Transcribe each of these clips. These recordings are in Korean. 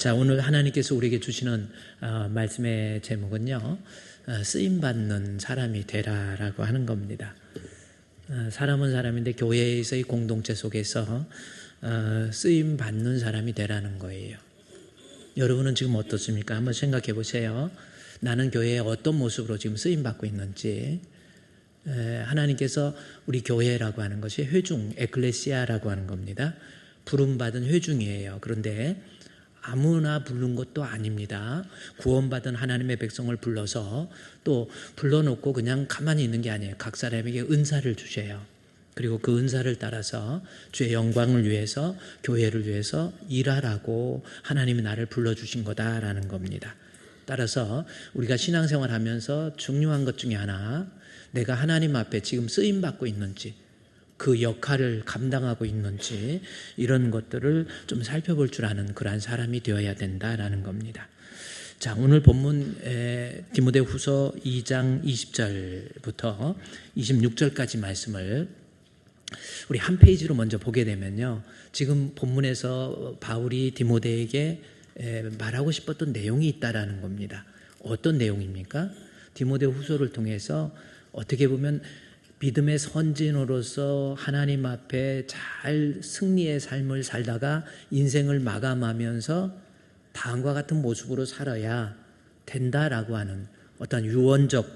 자, 오늘 하나님께서 우리에게 주시는 말씀의 제목은요, 쓰임받는 사람이 되라라고 하는 겁니다. 사람은 사람인데 교회에서의 공동체 속에서 쓰임받는 사람이 되라는 거예요. 여러분은 지금 어떻습니까? 한번 생각해 보세요. 나는 교회에 어떤 모습으로 지금 쓰임받고 있는지. 하나님께서 우리 교회라고 하는 것이 회중, 에클레시아라고 하는 겁니다. 부름받은 회중이에요. 그런데 아무나 부른 것도 아닙니다. 구원받은 하나님의 백성을 불러서 또 불러놓고 그냥 가만히 있는 게 아니에요. 각 사람에게 은사를 주셔요. 그리고 그 은사를 따라서 주의 영광을 위해서, 교회를 위해서 일하라고 하나님이 나를 불러주신 거다라는 겁니다. 따라서 우리가 신앙생활 하면서 중요한 것 중에 하나, 내가 하나님 앞에 지금 쓰임받고 있는지, 그 역할을 감당하고 있는지, 이런 것들을 좀 살펴볼 줄 아는 그러한 사람이 되어야 된다라는 겁니다. 자, 오늘 본문 디모데후서 2장 20절부터 26절까지 말씀을 우리 한 페이지로 먼저 보게 되면요, 지금 본문에서 바울이 디모데에게 말하고 싶었던 내용이 있다라는 겁니다. 어떤 내용입니까? 디모데후서를 통해서 어떻게 보면 믿음의 선진으로서 하나님 앞에 잘 승리의 삶을 살다가 인생을 마감하면서 다음과 같은 모습으로 살아야 된다라고 하는 어떤 유언적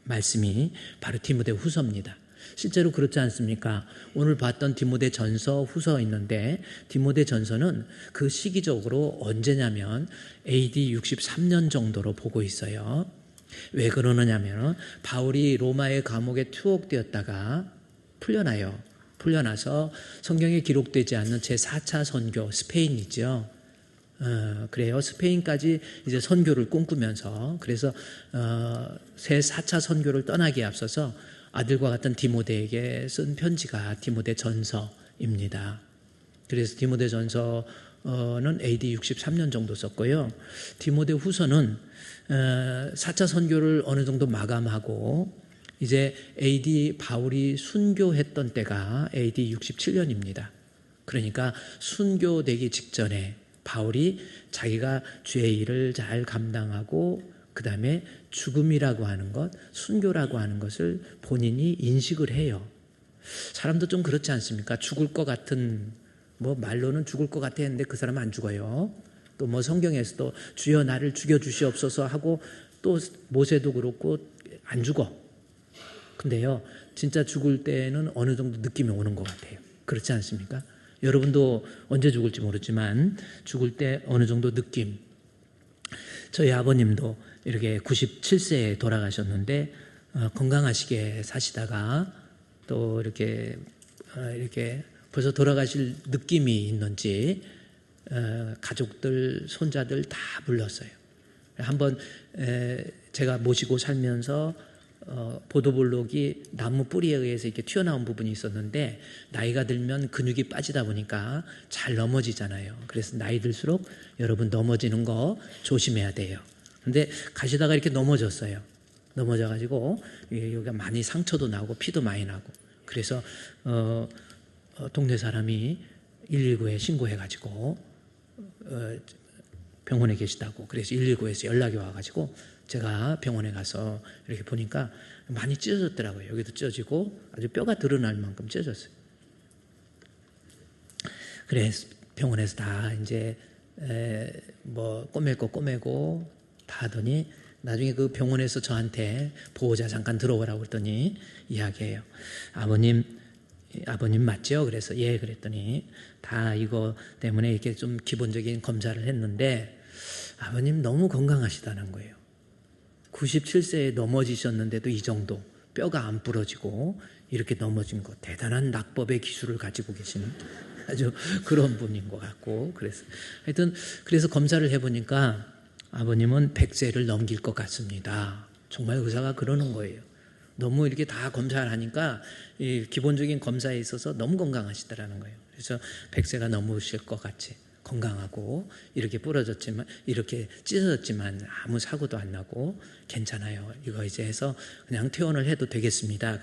말씀이 바로 디모데후서입니다. 실제로 그렇지 않습니까? 오늘 봤던 디모데전서, 후서 있는데 디모데전서는 그 시기적으로 언제냐면 AD 63년 정도로 보고 있어요. 왜 그러느냐면 바울이 로마의 감옥에 투옥되었다가 풀려나요. 풀려나서 성경에 기록되지 않는 제4차 선교, 스페인이죠. 그래요. 스페인까지 이제 선교를 꿈꾸면서, 그래서 제4차 선교를 떠나기에 앞서서 아들과 같은 디모데에게 쓴 편지가 디모데전서입니다. 그래서 디모데전서는 AD 63년 정도 썼고요. 디모데후서는 4차 선교를 어느 정도 마감하고 이제 AD 바울이 순교했던 때가 AD 67년입니다. 그러니까 순교되기 직전에 바울이 자기가 주의 일을 잘 감당하고 그 다음에 죽음이라고 하는 것, 순교라고 하는 것을 본인이 인식을 해요. 사람도 좀 그렇지 않습니까? 죽을 것 같은, 말로는 죽을 것 같아 했는데 그 사람은 안 죽어요. 또 성경에서도 주여 나를 죽여주시옵소서 하고, 또 모세도 그렇고 안 죽어. 근데요, 진짜 죽을 때는 어느 정도 느낌이 오는 것 같아요. 그렇지 않습니까? 여러분도 언제 죽을지 모르지만 죽을 때 어느 정도 느낌. 저희 아버님도 이렇게 97세에 돌아가셨는데 건강하시게 사시다가 또 이렇게 벌써 돌아가실 느낌이 있는지 가족들, 손자들 다 불렀어요. 한번 제가 모시고 살면서 보도블록이 나무 뿌리에 의해서 이렇게 튀어나온 부분이 있었는데, 나이가 들면 근육이 빠지다 보니까 잘 넘어지잖아요. 그래서 나이 들수록 여러분 넘어지는 거 조심해야 돼요. 근데 가시다가 이렇게 넘어졌어요. 넘어져가지고 여기가 많이 상처도 나고 피도 많이 나고, 그래서 동네 사람이 119에 신고해가지고 병원에 계시다고, 그래서 119에서 연락이 와가지고 제가 병원에 가서 이렇게 보니까 많이 찢어졌더라고요. 여기도 찢어지고 아주 뼈가 드러날 만큼 찢어졌어요. 그래서 병원에서 다 이제 꼬맬 거 꼬매고 다 하더니 나중에 그 병원에서 저한테 보호자 잠깐 들어오라고 그랬더니 이야기해요. 아버님 맞죠? 그래서 예, 그랬더니 다 이거 때문에 이렇게 좀 기본적인 검사를 했는데 아버님 너무 건강하시다는 거예요. 97세에 넘어지셨는데도 이 정도 뼈가 안 부러지고 이렇게 넘어진 거, 대단한 낙법의 기술을 가지고 계시는 아주 그런 분인 것 같고, 그래서 검사를 해보니까 아버님은 100세를 넘길 것 같습니다. 정말 의사가 그러는 거예요. 너무 이렇게 다 검사를 하니까 이 기본적인 검사에 있어서 너무 건강하시더라는 거예요. 그래서 100세가 넘으실 것 같이 건강하고, 이렇게 부러졌지만, 이렇게 찢어졌지만 아무 사고도 안 나고 괜찮아요. 이거 이제 해서 그냥 퇴원을 해도 되겠습니다.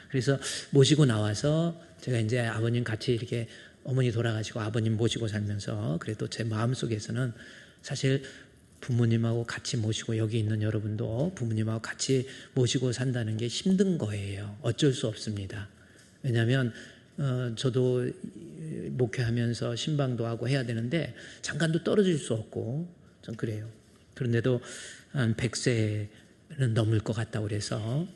그래서 모시고 나와서 제가 이제 아버님 같이 이렇게, 어머니 돌아가시고 아버님 모시고 살면서 그래도 제 마음속에서는 사실 부모님하고 같이 모시고 여기 있는 여러분도 부모님하고 같이 모시고 산다는 게 힘든 거예요. 어쩔 수 없습니다. 왜냐하면 저도 목회하면서 신방도 하고 해야 되는데 잠깐도 떨어질 수 없고 좀 그래요. 그런데도 한 100세는 넘을 것 같다고 그래서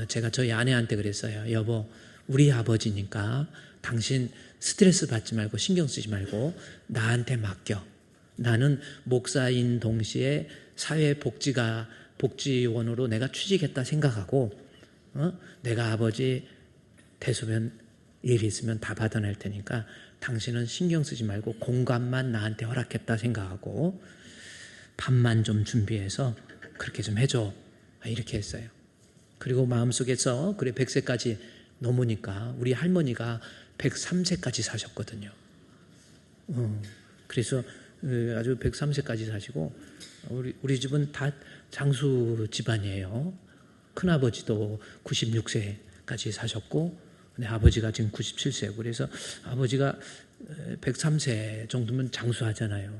제가 저희 아내한테 그랬어요. 여보, 우리 아버지니까 당신 스트레스 받지 말고 신경 쓰지 말고 나한테 맡겨. 나는 목사인 동시에 복지원으로 내가 취직했다 생각하고 내가 아버지 대소변 일 있으면 다 받아낼 테니까 당신은 신경 쓰지 말고 공감만 나한테 허락했다 생각하고 밥만 좀 준비해서 그렇게 좀 해줘. 이렇게 했어요. 그리고 마음속에서 그래 100세까지 넘으니까 우리 할머니가 103세까지 사셨거든요. 그래서 아주 103세까지 사시고 우리 집은 다 장수 집안이에요. 큰아버지도 96세까지 사셨고 아버지가 지금 97세고 그래서 아버지가 103세 정도면 장수하잖아요.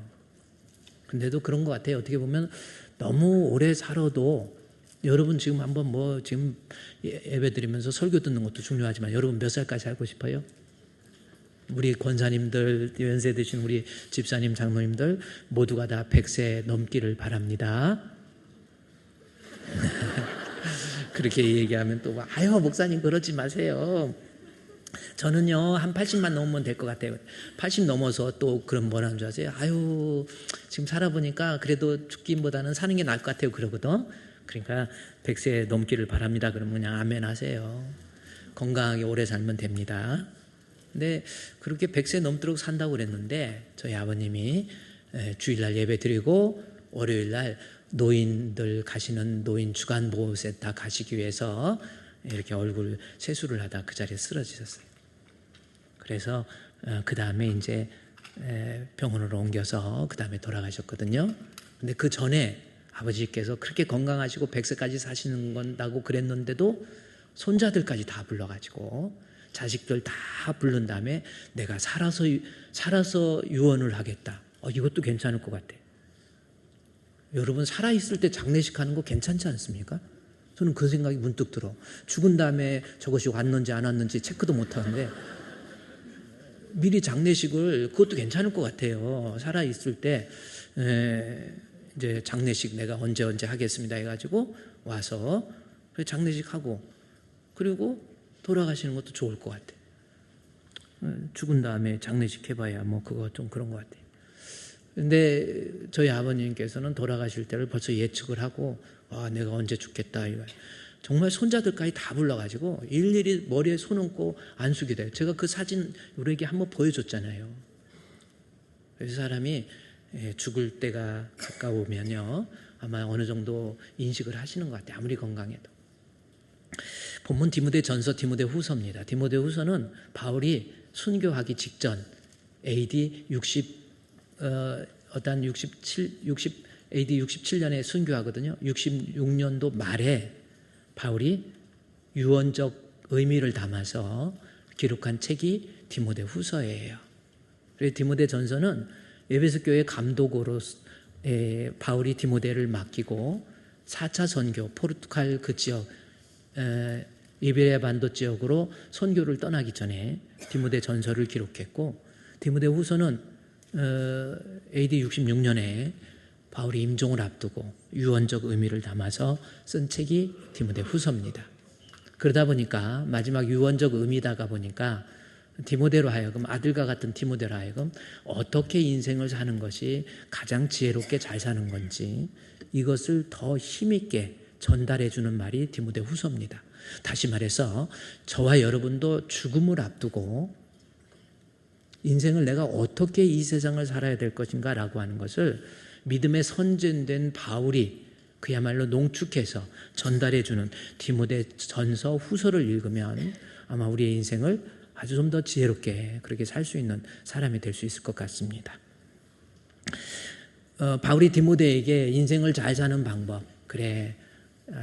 근데도 그런 것 같아요. 어떻게 보면 너무 오래 살아도 여러분 지금 한번 지금 예배 드리면서 설교 듣는 것도 중요하지만 여러분 몇 살까지 살고 싶어요? 우리 권사님들, 연세 드신 우리 집사님, 장로님들 모두가 다 100세 넘기를 바랍니다. 그렇게 얘기하면 또 아유 목사님 그러지 마세요. 저는요 한 80만 넘으면 될 것 같아요. 80 넘어서 또 그럼 뭐라는 줄 아세요? 아유 지금 살아보니까 그래도 죽기보다는 사는 게 나을 것 같아요 그러거든. 그러니까 100세 넘기를 바랍니다. 그러면 그냥 아멘 하세요. 건강하게 오래 살면 됩니다. 근데 그렇게 100세 넘도록 산다고 그랬는데 저희 아버님이 주일날 예배 드리고 월요일날 노인들 가시는 노인 주간보호센터 가시기 위해서 이렇게 얼굴 세수를 하다 그 자리에 쓰러지셨어요. 그래서 그 다음에 이제 병원으로 옮겨서 그 다음에 돌아가셨거든요. 근데 그 전에 아버지께서 그렇게 건강하시고 100세까지 사시는 건다고 그랬는데도 손자들까지 다 불러가지고 자식들 다 부른 다음에 내가 살아서 유언을 하겠다. 이것도 괜찮을 것 같아. 여러분 살아있을 때 장례식 하는 거 괜찮지 않습니까? 저는 그 생각이 문득 들어. 죽은 다음에 저것이 왔는지 안 왔는지 체크도 못 하는데 미리 장례식을 그것도 괜찮을 것 같아요. 살아있을 때 이제 장례식 내가 언제 하겠습니다 해가지고 와서 장례식 하고 그리고 돌아가시는 것도 좋을 것 같아요. 죽은 다음에 장례식 해봐야 그거 좀 그런 것 같아요. 근데 저희 아버님께서는 돌아가실 때를 벌써 예측을 하고 내가 언제 죽겠다 이거. 정말 손자들까지 다 불러가지고 일일이 머리에 손 얹고 안수기 돼요. 제가 그 사진 우리에게 한번 보여줬잖아요. 그 사람이 죽을 때가 가까우면요 아마 어느 정도 인식을 하시는 것 같아요. 아무리 건강해도. 본문 디모데전서 디모데후서입니다. 디모데후서는 바울이 순교하기 직전 AD 67년에 순교하거든요. 66년도 말에 바울이 유언적 의미를 담아서 기록한 책이 디모데후서예요. 그래서 디모데전서는 에베소 교회 감독으로 바울이 디모데를 맡기고 4차 선교 포르투갈 그 지역 이베리아 반도 지역으로 선교를 떠나기 전에 디모데전서를 기록했고 디모데후서는 AD 66년에 바울이 임종을 앞두고 유언적 의미를 담아서 쓴 책이 디모데후서입니다. 그러다 보니까 마지막 유언적 의미다가 보니까 디모데로 하여금 아들과 같은 디모데로 하여금 어떻게 인생을 사는 것이 가장 지혜롭게 잘 사는 건지 이것을 더 힘있게 전달해 주는 말이 디모데후서입니다. 다시 말해서 저와 여러분도 죽음을 앞두고 인생을 내가 어떻게 이 세상을 살아야 될 것인가 라고 하는 것을 믿음의 선진된 바울이 그야말로 농축해서 전달해 주는 디모데전서 후서를 읽으면 아마 우리의 인생을 아주 좀 더 지혜롭게 그렇게 살 수 있는 사람이 될 수 있을 것 같습니다. 바울이 디모데에게 인생을 잘 사는 방법, 그래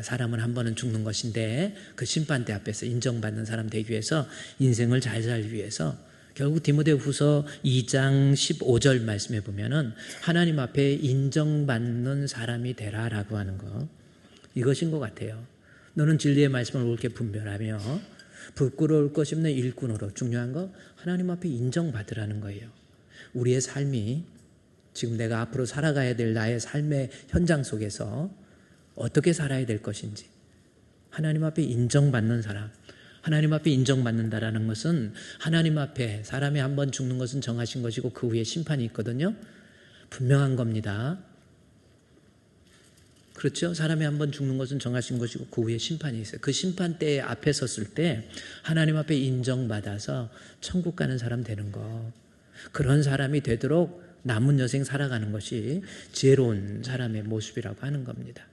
사람은 한 번은 죽는 것인데 그 심판대 앞에서 인정받는 사람 되기 위해서 인생을 잘 살기 위해서 결국 디모데후서 2장 15절 말씀에 보면은 하나님 앞에 인정받는 사람이 되라라고 하는 거, 이것인 것 같아요. 너는 진리의 말씀을 옳게 분별하며 부끄러울 것이 없는 일꾼으로, 중요한 거 하나님 앞에 인정받으라는 거예요. 우리의 삶이 지금 내가 앞으로 살아가야 될 나의 삶의 현장 속에서 어떻게 살아야 될 것인지 하나님 앞에 인정받는 사람, 하나님 앞에 인정받는다라는 것은 하나님 앞에 사람이 한 번 죽는 것은 정하신 것이고 그 후에 심판이 있거든요. 분명한 겁니다. 그렇죠? 사람이 한 번 죽는 것은 정하신 것이고 그 후에 심판이 있어요. 그 심판대에 앞에 섰을 때 하나님 앞에 인정받아서 천국 가는 사람 되는 거, 그런 사람이 되도록 남은 여생 살아가는 것이 지혜로운 사람의 모습이라고 하는 겁니다.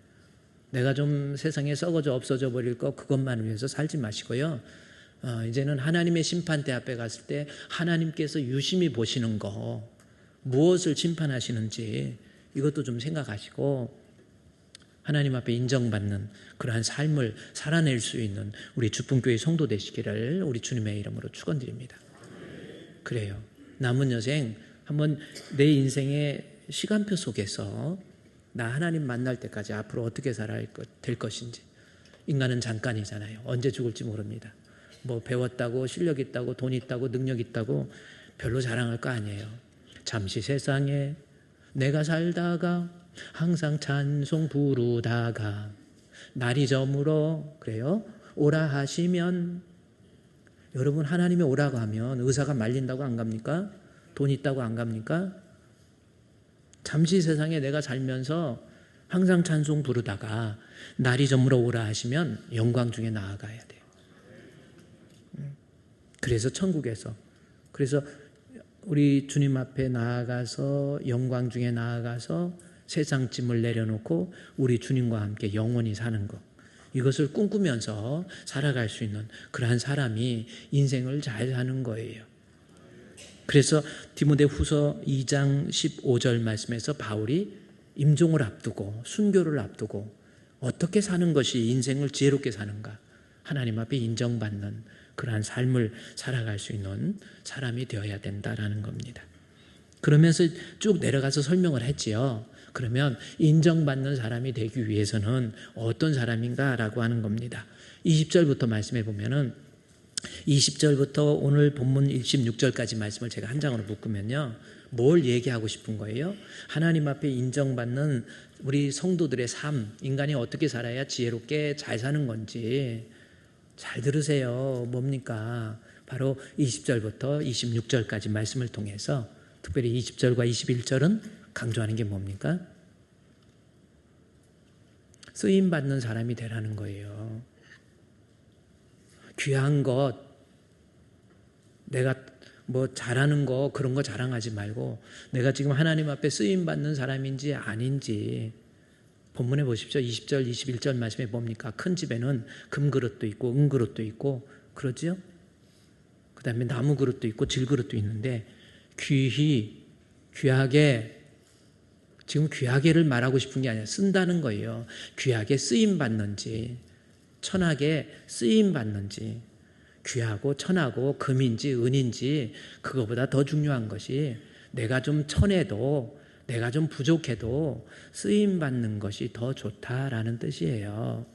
내가 좀 세상에 썩어져 없어져 버릴 거 그것만 위해서 살지 마시고요. 이제는 하나님의 심판대 앞에 갔을 때 하나님께서 유심히 보시는 거, 무엇을 심판하시는지 이것도 좀 생각하시고 하나님 앞에 인정받는 그러한 삶을 살아낼 수 있는 우리 주품교회 성도 되시기를 우리 주님의 이름으로 축원드립니다. 그래요. 남은 여생 한번 내 인생의 시간표 속에서 나 하나님 만날 때까지 앞으로 어떻게 살아야 될 것인지. 인간은 잠깐이잖아요. 언제 죽을지 모릅니다. 뭐 배웠다고 실력 있다고 돈 있다고 능력 있다고 별로 자랑할 거 아니에요. 잠시 세상에 내가 살다가 항상 찬송 부르다가 날이 저물어, 그래요? 오라 하시면, 여러분 하나님이 오라고 하면 의사가 말린다고 안 갑니까? 돈 있다고 안 갑니까? 잠시 세상에 내가 살면서 항상 찬송 부르다가 날이 저물어 오라 하시면 영광 중에 나아가야 돼요. 그래서 천국에서, 그래서 우리 주님 앞에 나아가서 영광 중에 나아가서 세상 짐을 내려놓고 우리 주님과 함께 영원히 사는 것, 이것을 꿈꾸면서 살아갈 수 있는 그러한 사람이 인생을 잘 사는 거예요. 그래서 디모데후서 2장 15절 말씀에서 바울이 임종을 앞두고 순교를 앞두고 어떻게 사는 것이 인생을 지혜롭게 사는가, 하나님 앞에 인정받는 그러한 삶을 살아갈 수 있는 사람이 되어야 된다라는 겁니다. 그러면서 쭉 내려가서 설명을 했지요. 그러면 인정받는 사람이 되기 위해서는 어떤 사람인가라고 하는 겁니다. 20절부터 말씀해 보면은 20절부터 오늘 본문 16절까지 말씀을 제가 한 장으로 묶으면요, 뭘 얘기하고 싶은 거예요? 하나님 앞에 인정받는 우리 성도들의 삶, 인간이 어떻게 살아야 지혜롭게 잘 사는 건지 잘 들으세요. 뭡니까? 바로 20절부터 26절까지 말씀을 통해서 특별히 20절과 21절은 강조하는 게 뭡니까? 쓰임받는 사람이 되라는 거예요. 귀한 것, 내가 뭐 잘하는 거 그런 거 자랑하지 말고 내가 지금 하나님 앞에 쓰임받는 사람인지 아닌지 본문에 보십시오. 20절 21절 말씀에 뭡니까? 큰 집에는 금그릇도 있고 은그릇도 있고 그러지요? 그 다음에 나무 그릇도 있고 질그릇도 있는데 귀하게, 지금 귀하게를 말하고 싶은 게 아니라 쓴다는 거예요. 귀하게 쓰임받는지 천하게 쓰임받는지, 귀하고 천하고 금인지 은인지 그거보다 더 중요한 것이 내가 좀 천해도 내가 좀 부족해도 쓰임받는 것이 더 좋다라는 뜻이에요.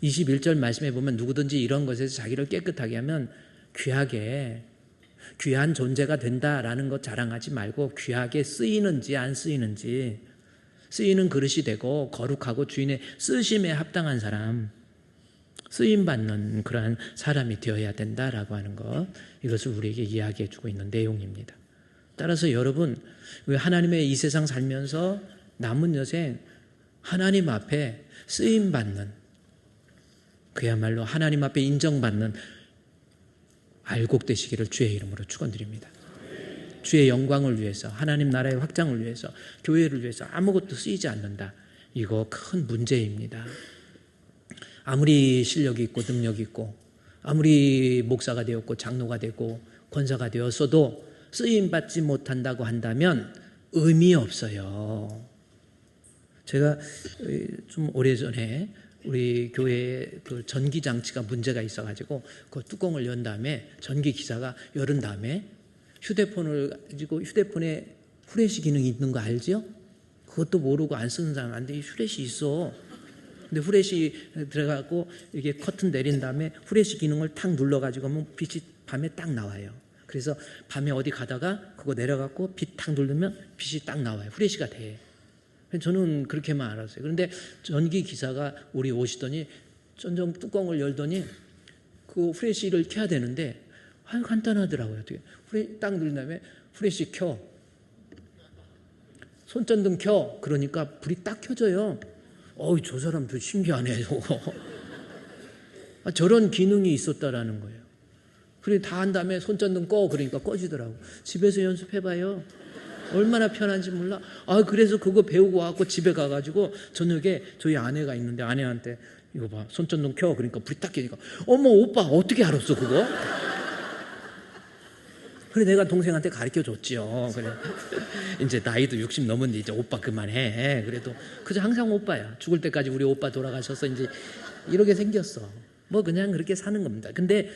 21절 말씀에 보면 누구든지 이런 것에서 자기를 깨끗하게 하면 귀하게, 귀한 존재가 된다라는 것 자랑하지 말고 귀하게 쓰이는지 안 쓰이는지, 쓰이는 그릇이 되고 거룩하고 주인의 쓰심에 합당한 사람, 쓰임받는 그러한 사람이 되어야 된다라고 하는 것, 이것을 우리에게 이야기해 주고 있는 내용입니다. 따라서 여러분, 하나님의 이 세상 살면서 남은 여생 하나님 앞에 쓰임받는, 그야말로 하나님 앞에 인정받는 알곡 되시기를 주의 이름으로 축원드립니다. 주의 영광을 위해서, 하나님 나라의 확장을 위해서, 교회를 위해서 아무것도 쓰이지 않는다. 이거 큰 문제입니다. 아무리 실력이 있고 능력이 있고 아무리 목사가 되었고 장로가 되고 권사가 되었어도 쓰임받지 못한다고 한다면 의미 없어요. 제가 좀 오래전에 우리 교회에 그 전기 장치가 문제가 있어가지고 그 뚜껑을 연 다음에 전기 기사가 열은 다음에 휴대폰을 가지고 휴대폰에 후레쉬 기능이 있는 거 알지요? 그것도 모르고 안 쓰는 사람 안 돼. 후레쉬 있어. 근데 후레쉬 들어가고 이게 커튼 내린 다음에 후레쉬 기능을 탁 눌러가지고 하면 빛이 밤에 딱 나와요. 그래서 밤에 어디 가다가 그거 내려갖고 빛 탁 누르면 빛이 딱 나와요. 후레쉬가 돼. 저는 그렇게만 알았어요. 그런데 전기 기사가 우리 오시더니 전정 뚜껑을 열더니 그 후레쉬를 켜야 되는데 아유 간단하더라고요. 어떻게 후레쉬 딱 누른 다음에 후레쉬 켜, 손전등 켜. 그러니까 불이 딱 켜져요. 어이 저 사람도 신기하네 저거. 저런 기능이 있었다라는 거예요. 그리고 다 한 다음에 손전등 꺼 그러니까 꺼지더라고. 집에서 연습해봐요. 얼마나 편한지 몰라. 그래서 그거 배우고 와갖고 집에 가가지고 저녁에 저희 아내가 있는데 아내한테 이거 봐 손전등 켜 그러니까 불이 딱 켜니까 어머 오빠 어떻게 알았어 그거? 그래 내가 동생한테 가르쳐 줬지요. 그래 이제 나이도 60 넘었는데 이제 오빠 그만해. 그래도 그저 항상 오빠야. 죽을 때까지 우리 오빠 돌아가셔서 이제 이렇게 생겼어. 뭐 그냥 그렇게 사는 겁니다. 근데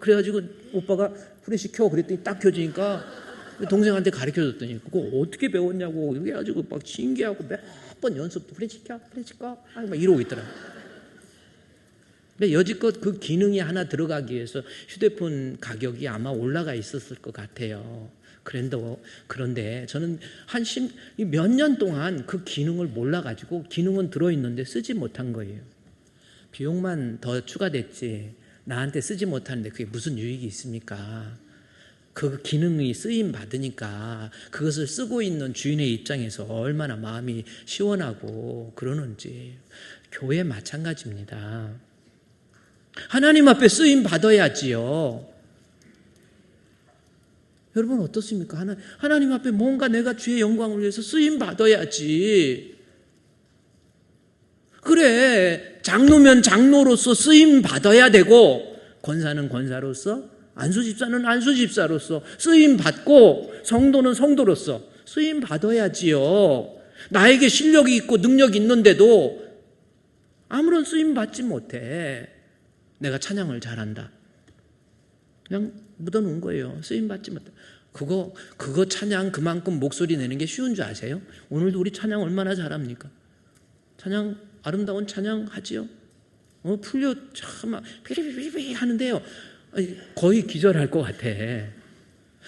그래가지고 오빠가 후레쉬 켜 그랬더니 딱 켜지니까 동생한테 가르쳐줬더니 그거 어떻게 배웠냐고 이렇게 해가지고 막 신기하고 몇 번 연습 후레쉬 켜 막 이러고 있더라. 근데 여지껏 그 기능이 하나 들어가기 위해서 휴대폰 가격이 아마 올라가 있었을 것 같아요. 그런데 저는 몇 년 동안 그 기능을 몰라가지고 기능은 들어있는데 쓰지 못한 거예요. 비용만 더 추가됐지 나한테 쓰지 못하는데 그게 무슨 유익이 있습니까? 그 기능이 쓰임 받으니까 그것을 쓰고 있는 주인의 입장에서 얼마나 마음이 시원하고 그러는지. 교회 마찬가지입니다. 하나님 앞에 쓰임 받아야지요. 여러분 어떻습니까? 하나님 앞에 뭔가 내가 주의 영광을 위해서 쓰임 받아야지. 그래 장로면 장로로서 쓰임 받아야 되고 권사는 권사로서 안수집사는 안수집사로서 쓰임 받고 성도는 성도로서 쓰임 받아야지요. 나에게 실력이 있고 능력이 있는데도 아무런 쓰임 받지 못해. 내가 찬양을 잘한다. 그냥 묻어놓은 거예요. 쓰임 받지 못해. 그거 찬양 그만큼 목소리 내는 게 쉬운 줄 아세요? 오늘도 우리 찬양 얼마나 잘합니까? 찬양 아름다운 찬양 하지요. 풀려 참 비리비리비리 하는데요. 거의 기절할 것 같아.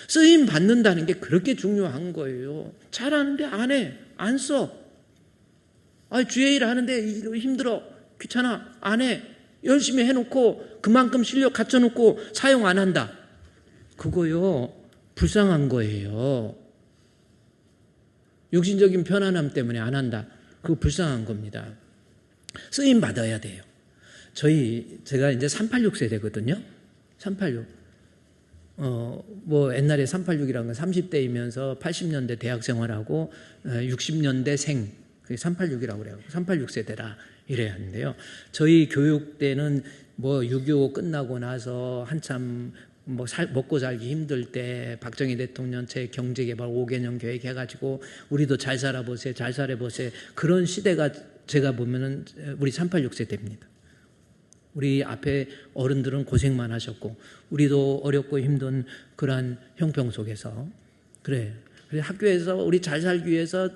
쓰임 받는다는 게 그렇게 중요한 거예요. 잘하는데 안 해. 안 써. 주의 일 하는데 힘들어. 귀찮아. 안 해. 열심히 해놓고 그만큼 실력 갖춰놓고 사용 안 한다. 그거요. 불쌍한 거예요. 육신적인 편안함 때문에 안 한다. 그거 불쌍한 겁니다. 쓰임 받아야 돼요. 제가 이제 386 세대거든요. 386. 뭐 옛날에 386이라는 건 30대이면서 80년대 대학 생활하고 60년대 생, 그게 386이라고 그래요. 386 세대라 이래야 하는데요. 저희 교육 때는 뭐 6.25 끝나고 나서 한참 뭐 먹고 살기 힘들 때 박정희 대통령 제 경제개발 5개년 계획 해가지고 우리도 잘 살아보세요, 잘 살아보세요. 그런 시대가 제가 보면은 우리 386 세대입니다. 우리 앞에 어른들은 고생만 하셨고 우리도 어렵고 힘든 그러한 형평 속에서 그래서 학교에서 우리 잘 살기 위해서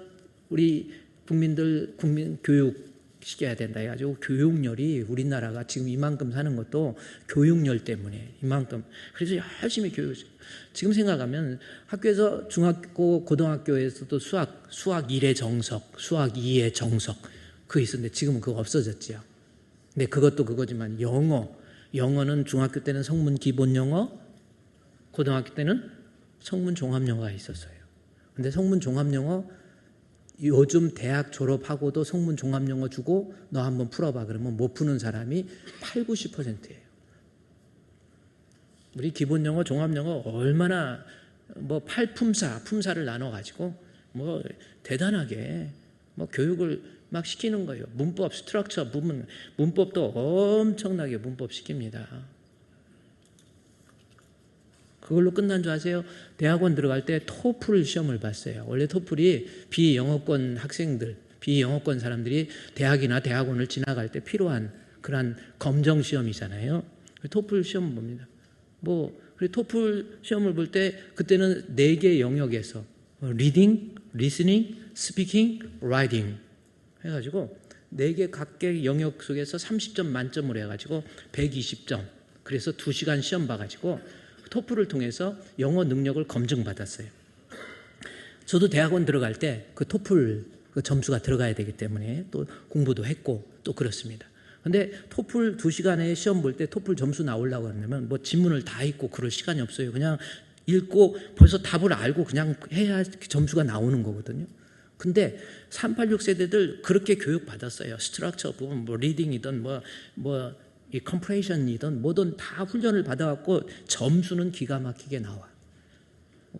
우리 국민 교육 시켜야 된다 해가지고 교육열이 우리나라가 지금 이만큼 사는 것도 교육열 때문에 이만큼. 그래서 열심히 교육했어요. 지금 생각하면 학교에서 중학교 고등학교에서도 수학 1의 정석, 수학 2의 정석 그거 있었는데 지금은 그거 없어졌지요. 근데 그것도 그거지만 영어는 중학교 때는 성문 기본 영어, 고등학교 때는 성문 종합 영어가 있었어요. 근데 성문 종합 영어 요즘 대학 졸업하고도 성문 종합 영어 주고 너 한번 풀어봐 그러면 못 푸는 사람이 80-90%예요. 우리 기본 영어, 종합 영어 얼마나 뭐 품사를 나눠 가지고 뭐 대단하게 뭐 교육을 막 시키는 거예요. 문법, 스트럭처 부분, 문법도 엄청나게 문법 시킵니다. 그걸로 끝난 줄 아세요? 대학원 들어갈 때 토플 시험을 봤어요. 원래 토플이 비영어권 학생들, 비영어권 사람들이 대학이나 대학원을 지나갈 때 필요한 그런 검정 시험이잖아요. 토플 시험 봅니다. 그리고 토플 시험을 볼 때 그때는 4개 영역에서 리딩, 리스닝, 스피킹, 라이팅 해가지고 4개 각계 영역 속에서 30점 만점으로 해가지고 120점. 그래서 2시간 시험 봐가지고 토플을 통해서 영어 능력을 검증받았어요. 저도 대학원 들어갈 때 그 토플 그 점수가 들어가야 되기 때문에 또 공부도 했고 또 그렇습니다. 근데 토플 2시간에 시험 볼 때 토플 점수 나오려고 하면 지문을 다 읽고 그럴 시간이 없어요. 그냥 읽고 벌써 답을 알고 그냥 해야 점수가 나오는 거거든요. 근데 386 세대들 그렇게 교육 받았어요. 스트럭처 부분 리딩이든 이 컴프레이션이든 뭐든 다 훈련을 받아갖고 점수는 기가 막히게 나와.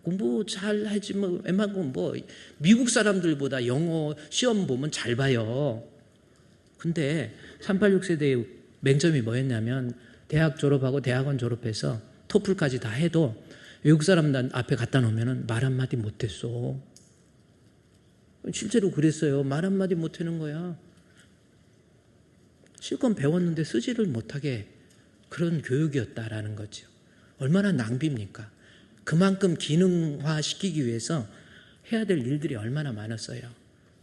공부 잘 하지 웬만하면 미국 사람들보다 영어 시험 보면 잘 봐요. 근데 386 세대의 맹점이 뭐였냐면 대학 졸업하고 대학원 졸업해서 토플까지 다 해도 외국 사람들 앞에 갖다 놓으면 말 한마디 못했어. 실제로 그랬어요. 말 한마디 못하는 거야. 실컷 배웠는데 쓰지를 못하게 그런 교육이었다라는 거죠. 얼마나 낭비입니까? 그만큼 기능화시키기 위해서 해야 될 일들이 얼마나 많았어요.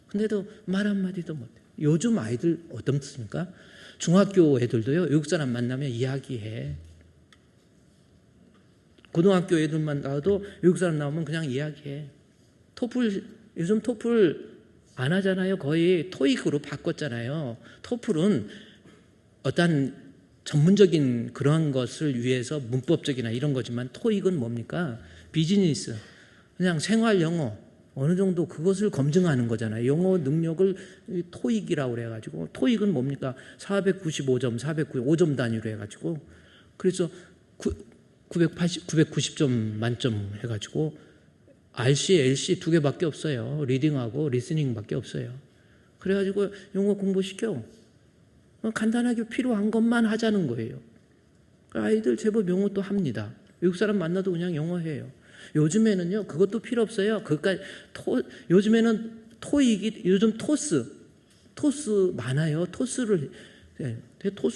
근데도 말 한마디도 못해요. 요즘 아이들 어떻습니까? 중학교 애들도요, 외국 사람 만나면 이야기해. 고등학교 애들만 나와도 외국 사람 나오면 그냥 이야기해. 요즘 토플 안 하잖아요. 거의 토익으로 바꿨잖아요. 토플은 어떤 전문적인 그런 것을 위해서 문법적이나 이런 거지만 토익은 뭡니까? 비즈니스, 그냥 생활 영어 어느 정도 그것을 검증하는 거잖아요. 영어 능력을 토익이라고 그래가지고 토익은 뭡니까? 495점, 495점 단위로 해가지고 그래서 990점 만점 해가지고 RC, LC 2개밖에 없어요. 리딩하고 리스닝밖에 없어요. 그래가지고 영어 공부시켜. 간단하게 필요한 것만 하자는 거예요. 아이들 제법 영어 또 합니다. 외국 사람 만나도 그냥 영어 해요. 요즘에는요, 그것도 필요 없어요. 요즘에는 토익이, 요즘 토스 많아요. 토스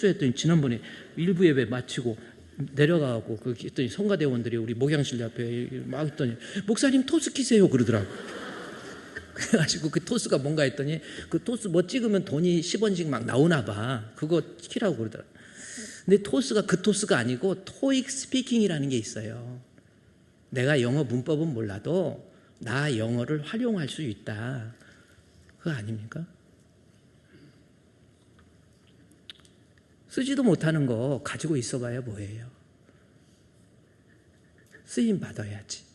했더니 지난번에 일부 예배 마치고 내려가고 했더니 성가대원들이 우리 목양실 앞에 막 했더니 목사님 토스 키세요 그러더라고. 그래가지고 그 토스가 뭔가 했더니 그 토스 찍으면 돈이 10원씩 막 나오나 봐. 그거 키라고 그러더라고. 근데 토스가 그 토스가 아니고 토익 스피킹이라는 게 있어요. 내가 영어 문법은 몰라도 나 영어를 활용할 수 있다. 그거 아닙니까? 쓰지도 못하는 거 가지고 있어봐야 뭐예요? 쓰임 받아야지.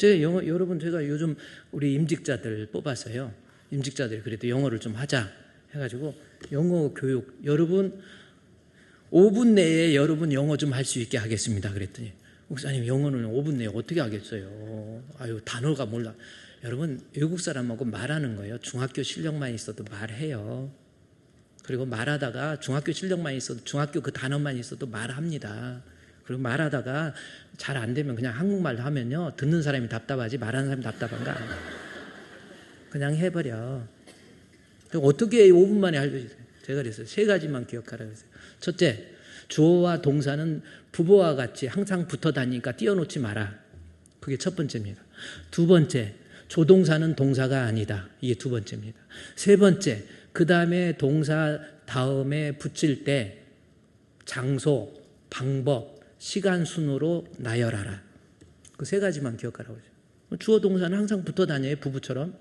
여러분 제가 요즘 우리 임직자들 뽑아서요. 임직자들이 그래도 영어를 좀 하자 해가지고 영어 교육 여러분 5분 내에 여러분 영어 좀 할 수 있게 하겠습니다. 그랬더니 목사님 영어는 5분 내에 어떻게 하겠어요? 아유 단어가 몰라. 여러분 외국 사람하고 말하는 거예요. 중학교 실력만 있어도 말해요. 그리고 말하다가 중학교 실력만 있어도 중학교 그 단어만 있어도 말합니다. 그리고 말하다가 잘 안 되면 그냥 한국말 하면요. 듣는 사람이 답답하지 말하는 사람이 답답한가? 그냥 해버려. 어떻게 5분 만에 알려주세요? 제가 그랬어요. 3가지만 기억하라 그랬어요. 첫째, 주어와 동사는 부부와 같이 항상 붙어 다니니까 띄워놓지 마라. 그게 첫 번째입니다. 두 번째, 조동사는 동사가 아니다. 이게 두 번째입니다. 세 번째, 그 다음에 동사 다음에 붙일 때 장소, 방법, 시간 순으로 나열하라. 그 3가지만 기억하라고 하죠. 주어 동사는 항상 붙어 다녀요. 부부처럼.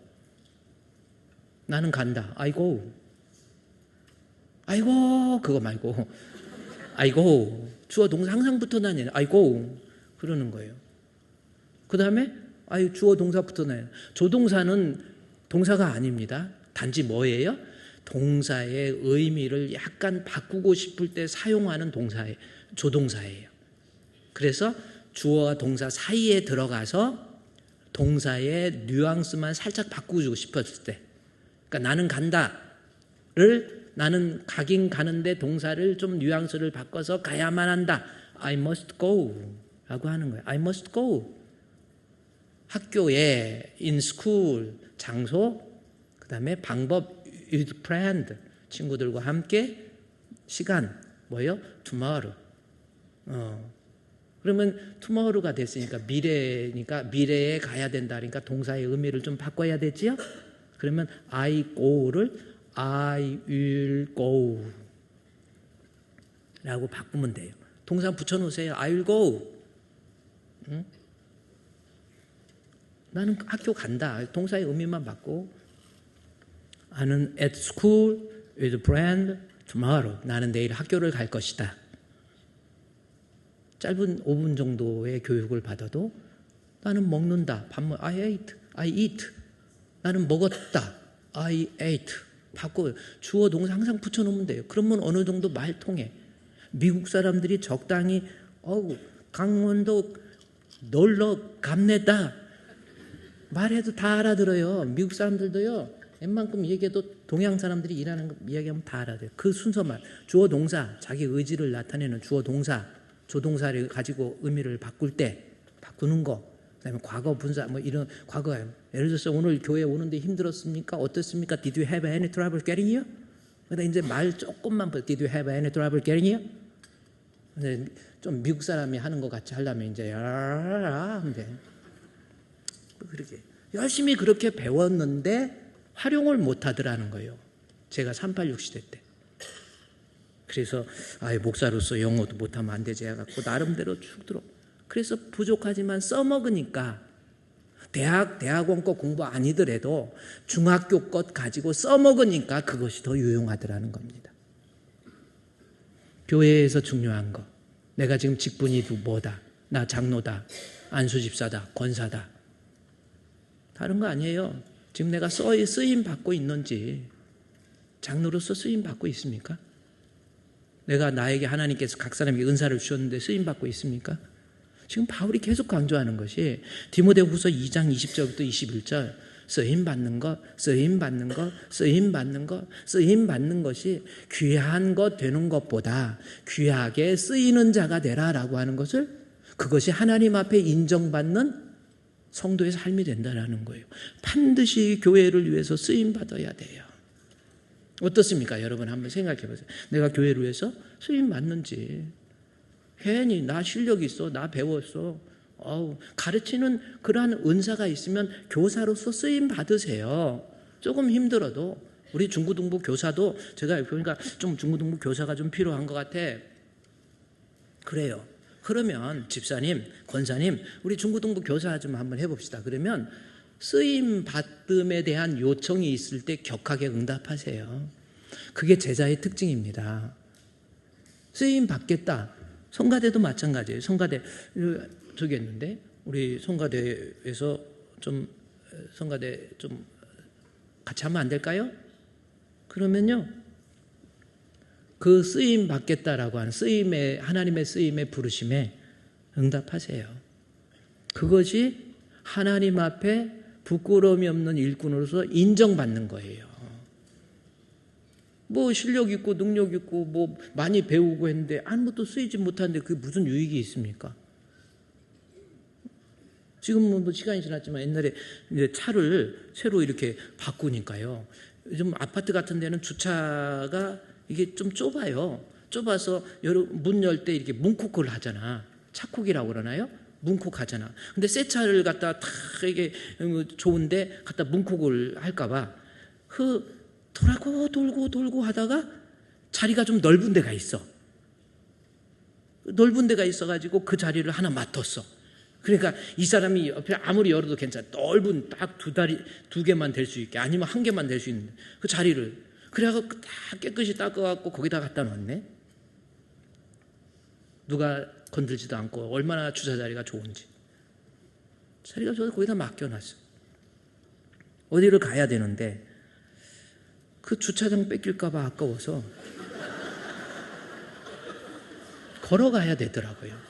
나는 간다. 아이고 그거 말고 아이고 주어 동사 항상 붙어 다녀요. 아이고 그러는 거예요. 그 다음에 주어 동사 붙어 다녀요. 조동사는 동사가 아닙니다. 단지 뭐예요? 동사의 의미를 약간 바꾸고 싶을 때 사용하는 조동사예요. 그래서 주어와 동사 사이에 들어가서 동사의 뉘앙스만 살짝 바꾸고 싶었을 때, 그러니까 나는 간다를 나는 가긴 가는데 동사를 좀 뉘앙스를 바꿔서 가야만 한다. I must go 라고 하는 거예요. I must go. 학교에, in school, 장소, 그 다음에 방법 with friend, 친구들과 함께. 시간 뭐예요? tomorrow. 그러면 tomorrow가 됐으니까 미래니까 미래에 가야 된다. 그러니까 동사의 의미를 좀 바꿔야 되지요? 그러면 I go를 I will go 라고 바꾸면 돼요. 동사 붙여놓으세요. I will go. 응? 나는 학교 간다. 동사의 의미만 바꾸고 나는 at school with a friend tomorrow. 나는 내일 학교를 갈 것이다. 짧은 5분 정도의 교육을 받아도 나는 먹는다. I eat. 나는 먹었다. I ate. 바꿔요. 주어 동사 항상 붙여놓으면 돼요. 그러면 어느 정도 말 통해. 미국 사람들이 적당히 강원도 놀러 갑니다. 말해도 다 알아들어요. 미국 사람들도요. 웬만큼 얘기해도 동양 사람들이 일하는 거 이야기하면 다 알아들어요. 그 순서만. 주어 동사, 자기 의지를 나타내는 주어 동사, 조동사를 가지고 의미를 바꿀 때 바꾸는 거. 그다음에 과거 분사 뭐 이런 과거. 예를 들어서 오늘 교회 오는데 힘들었습니까? 어떻습니까? Did you have any trouble getting here? 근데 이제 말 조금만 Did you have any trouble getting here? 근데 좀 미국 사람이 하는 것 같이 하려면 이제 하면 돼. 그렇게 열심히 그렇게 배웠는데 활용을 못 하더라는 거예요. 제가 386 시대 때. 그래서 목사로서 영어도 못하면 안 되지 해갖고 나름대로 쭉 들어. 그래서 부족하지만 써먹으니까 대학원 거 공부 아니더라도 중학교 것 가지고 써먹으니까 그것이 더 유용하더라는 겁니다. 교회에서 중요한 거. 내가 지금 직분이 뭐다. 나 장로다. 안수집사다. 권사다. 다른 거 아니에요. 지금 내가 쓰임 받고 있는지, 장로로서 쓰임 받고 있습니까? 내가 나에게 하나님께서 각 사람에게 은사를 주셨는데 쓰임 받고 있습니까? 지금 바울이 계속 강조하는 것이 디모데후서 2장 20절부터 21절 쓰임 받는 것, 쓰임 받는 것, 쓰임 받는 것, 쓰임 받는 것이 귀한 것 되는 것보다 귀하게 쓰이는 자가 되라라고 하는 것을, 그것이 하나님 앞에 인정받는 성도의 삶이 된다는 거예요. 반드시 교회를 위해서 쓰임 받아야 돼요. 어떻습니까? 여러분 한번 생각해 보세요. 내가 교회를 위해서 쓰임 받는지. 괜히 나 실력 있어, 나 배웠어. 가르치는 그러한 은사가 있으면 교사로서 쓰임 받으세요. 조금 힘들어도. 우리 중고등부 교사도 제가 보니까 좀 중고등부 교사가 좀 필요한 것 같아. 그래요. 그러면 집사님, 권사님, 우리 중고등부 교사 좀 한번 해봅시다. 그러면 쓰임 받음에 대한 요청이 있을 때 격하게 응답하세요. 그게 제자의 특징입니다. 쓰임 받겠다. 성가대도 마찬가지예요. 성가대 저기 했는데 우리 성가대에서 성가대 좀 같이 하면 안 될까요? 그러면요. 그 쓰임 받겠다라고 하는 하나님의 쓰임에 부르심에 응답하세요. 그것이 하나님 앞에 부끄러움이 없는 일꾼으로서 인정받는 거예요. 뭐 실력 있고 능력 있고 뭐 많이 배우고 했는데 아무것도 쓰이지 못하는데 그게 무슨 유익이 있습니까? 지금은 뭐 시간이 지났지만 옛날에 이제 차를 새로 이렇게 바꾸니까요. 요즘 아파트 같은 데는 주차가 이게 좀 좁아요. 좁아서 문 열 때 이렇게 문콕을 하잖아. 차콕이라고 그러나요? 문콕 하잖아. 근데 새 차를 갖다 다 이게 좋은데 갖다 문콕을 할까봐 돌고 하다가 자리가 좀 넓은 데가 있어. 넓은 데가 있어가지고 그 자리를 하나 맡았어. 그러니까 이 사람이 옆에 아무리 열어도 괜찮아. 넓은 딱 두 개만 될 수 있게, 아니면 한 개만 될 수 있는 그 자리를. 그래갖고 다 깨끗이 닦아갖고 거기다 갖다 놨네. 누가 건들지도 않고 얼마나 주차 자리가 좋은지. 자리가 좋아서 거기다 맡겨놨어. 어디를 가야 되는데 그 주차장 뺏길까봐 아까워서 걸어가야 되더라고요.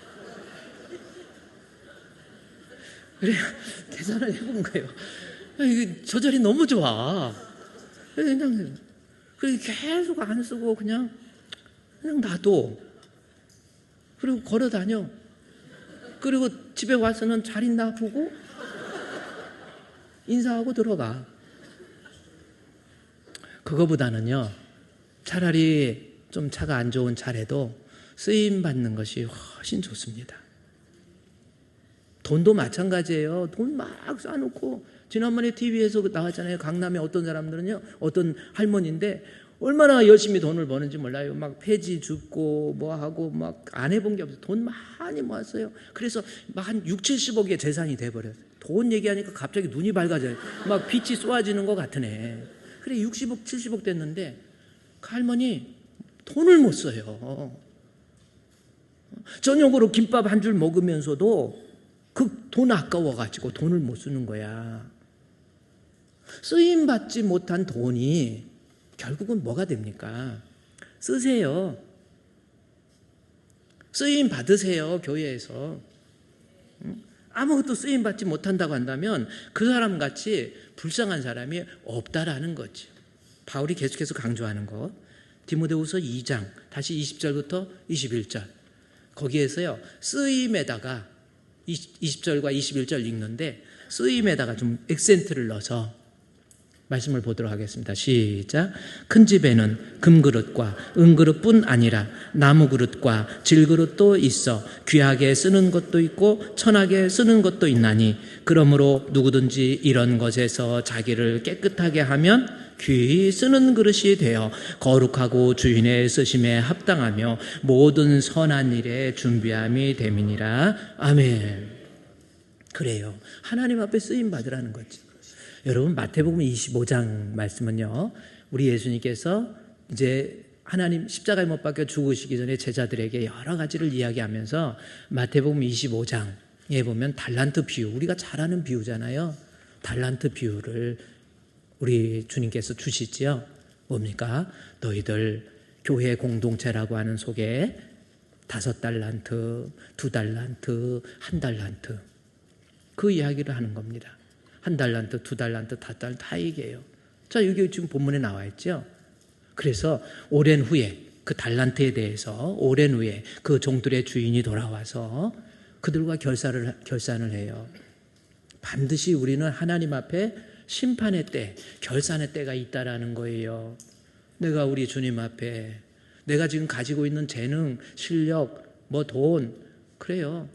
그래 계산을 해본 거예요. 저 자리 너무 좋아. 그냥 계속 안 쓰고 그냥 놔둬. 그리고 걸어 다녀. 그리고 집에 와서는 잘 있나 보고 인사하고 들어가. 그거보다는요, 차라리 좀 차가 안 좋은 차라도 쓰임 받는 것이 훨씬 좋습니다. 돈도 마찬가지예요. 돈 막 쌓아놓고, 지난번에 TV에서 나왔잖아요. 강남에 어떤 사람들은요, 어떤 할머니인데 얼마나 열심히 돈을 버는지 몰라요. 막 폐지 줍고 뭐 하고 막 안 해본 게 없어요. 돈 많이 모았어요. 그래서 막 한 6, 70억의 재산이 돼버렸어요. 돈 얘기하니까 갑자기 눈이 밝아져요. 막 빛이 쏘아지는 것 같으네. 그래 60억, 70억 됐는데 그 할머니 돈을 못 써요. 저녁으로 김밥 한 줄 먹으면서도 그 돈 아까워가지고 돈을 못 쓰는 거야. 쓰임받지 못한 돈이 결국은 뭐가 됩니까? 쓰세요. 쓰임 받으세요, 교회에서. 아무것도 쓰임 받지 못한다고 한다면 그 사람 같이 불쌍한 사람이 없다라는 거지. 바울이 계속해서 강조하는 거. 디모데후서 2장 다시 20절부터 21절. 거기에서요, 쓰임에다가 20절과 21절 읽는데 쓰임에다가 좀 액센트를 넣어서 말씀을 보도록 하겠습니다. 시작. 큰 집에는 금그릇과 은그릇뿐 아니라 나무그릇과 질그릇도 있어 귀하게 쓰는 것도 있고 천하게 쓰는 것도 있나니 그러므로 누구든지 이런 것에서 자기를 깨끗하게 하면 귀히 쓰는 그릇이 되어 거룩하고 주인의 쓰심에 합당하며 모든 선한 일에 준비함이 됨이니라. 아멘. 그래요. 하나님 앞에 쓰임 받으라는 거지. 여러분, 마태복음 25장 말씀은요, 우리 예수님께서 이제 하나님 십자가에 못 박혀 죽으시기 전에 제자들에게 여러 가지를 이야기하면서 마태복음 25장에 보면 달란트 비유, 우리가 잘 아는 비유잖아요. 달란트 비유를 우리 주님께서 주시지요. 뭡니까? 너희들 교회 공동체라고 하는 속에 5달란트, 2달란트, 1달란트 그 이야기를 하는 겁니다. 1달란트, 2달란트, 5달란트 다 얘기해요. 자, 여기 지금 본문에 나와 있죠. 그래서 오랜 후에 그 달란트에 대해서 오랜 후에 그 종들의 주인이 돌아와서 그들과 결산을 해요. 반드시 우리는 하나님 앞에 심판의 때, 결산의 때가 있다라는 거예요. 내가 우리 주님 앞에 내가 지금 가지고 있는 재능, 실력, 뭐 돈, 그래요.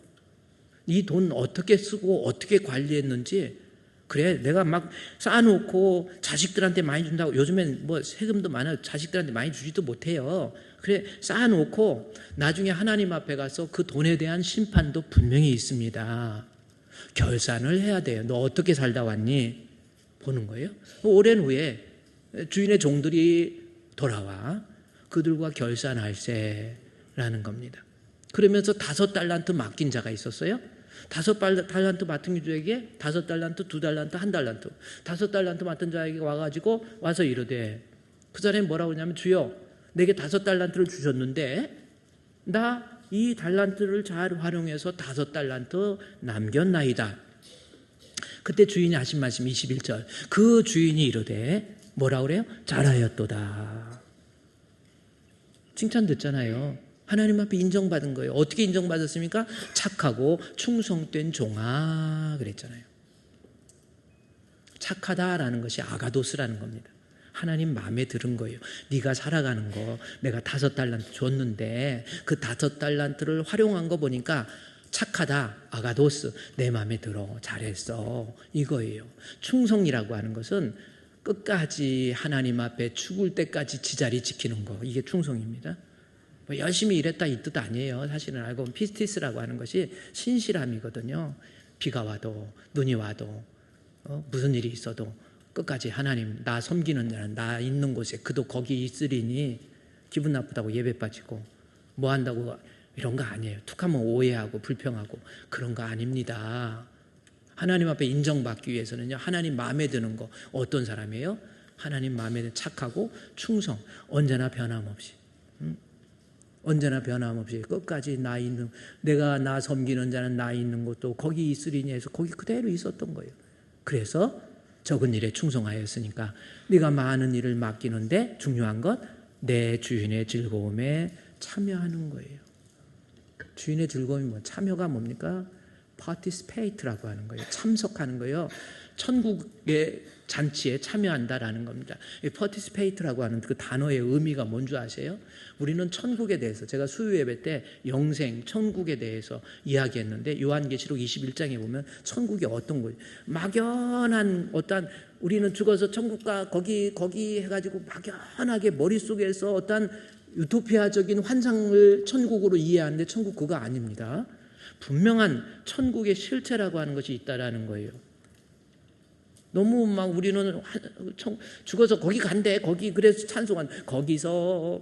이 돈 어떻게 쓰고 어떻게 관리했는지, 그래 내가 막 쌓아놓고 자식들한테 많이 준다고, 요즘엔 뭐 세금도 많아 자식들한테 많이 주지도 못해요. 그래 쌓아놓고 나중에 하나님 앞에 가서 그 돈에 대한 심판도 분명히 있습니다. 결산을 해야 돼요. 너 어떻게 살다 왔니? 보는 거예요. 오랜 후에 주인의 종들이 돌아와 그들과 결산할세라는 겁니다. 그러면서 5달란트 맡긴 자가 있었어요. 5달란트 맡은 자에게 5달란트, 2달란트, 1달란트. 5달란트 맡은 자에게 와서 이르되, 그 사람이 뭐라고 하냐면, 주여 내게 5달란트를 주셨는데 나 이 달란트를 잘 활용해서 5달란트 남겼나이다. 그때 주인이 하신 말씀 21절. 그 주인이 이르되 뭐라고 그래요? 잘하였도다. 칭찬 듣잖아요. 하나님 앞에 인정받은 거예요. 어떻게 인정받았습니까? 착하고 충성된 종아 그랬잖아요. 착하다라는 것이 아가도스라는 겁니다. 하나님 마음에 들은 거예요. 네가 살아가는 거 내가 5달란트 줬는데 그 5달란트를 활용한 거 보니까 착하다, 아가도스, 내 마음에 들어, 잘했어, 이거예요. 충성이라고 하는 것은 끝까지 하나님 앞에 죽을 때까지 지자리 지키는 거, 이게 충성입니다. 뭐 열심히 일했다 이 뜻 아니에요. 사실은 알고 보면 피스티스라고 하는 것이 신실함이거든요. 비가 와도 눈이 와도 무슨 일이 있어도 끝까지 하나님 나 섬기는 자는 나 있는 곳에 그도 거기 있으리니, 기분 나쁘다고 예배 빠지고 뭐 한다고 이런 거 아니에요. 툭하면 오해하고 불평하고 그런 거 아닙니다. 하나님 앞에 인정받기 위해서는요, 하나님 마음에 드는 거. 어떤 사람이에요? 하나님 마음에 드는 착하고 충성, 언제나 변함없이, 언제나 변함없이 끝까지 나 있는, 내가 나 섬기는 자는 나 있는 곳도 거기 있으리니 해서 거기 그대로 있었던 거예요. 그래서 적은 일에 충성하였으니까 네가 많은 일을 맡기는데 중요한 것, 내 주인의 즐거움에 참여하는 거예요. 주인의 즐거움이 뭐, 참여가 뭡니까? participate라고 하는 거예요. 참석하는 거예요. 천국에 잔치에 참여한다라는 겁니다. 이 participate라고 하는 그 단어의 의미가 뭔지 아세요? 우리는 천국에 대해서, 제가 수요 예배 때 영생, 천국에 대해서 이야기했는데 요한계시록 21장에 보면 천국이 어떤 거예요? 막연한 어떤, 우리는 죽어서 천국과 거기 해가지고 막연하게 머릿속에서 어떤 유토피아적인 환상을 천국으로 이해하는데 천국 그거 아닙니다. 분명한 천국의 실체라고 하는 것이 있다라는 거예요. 너무 막 우리는 죽어서 거기 간대, 거기 그래서 찬송한 거기서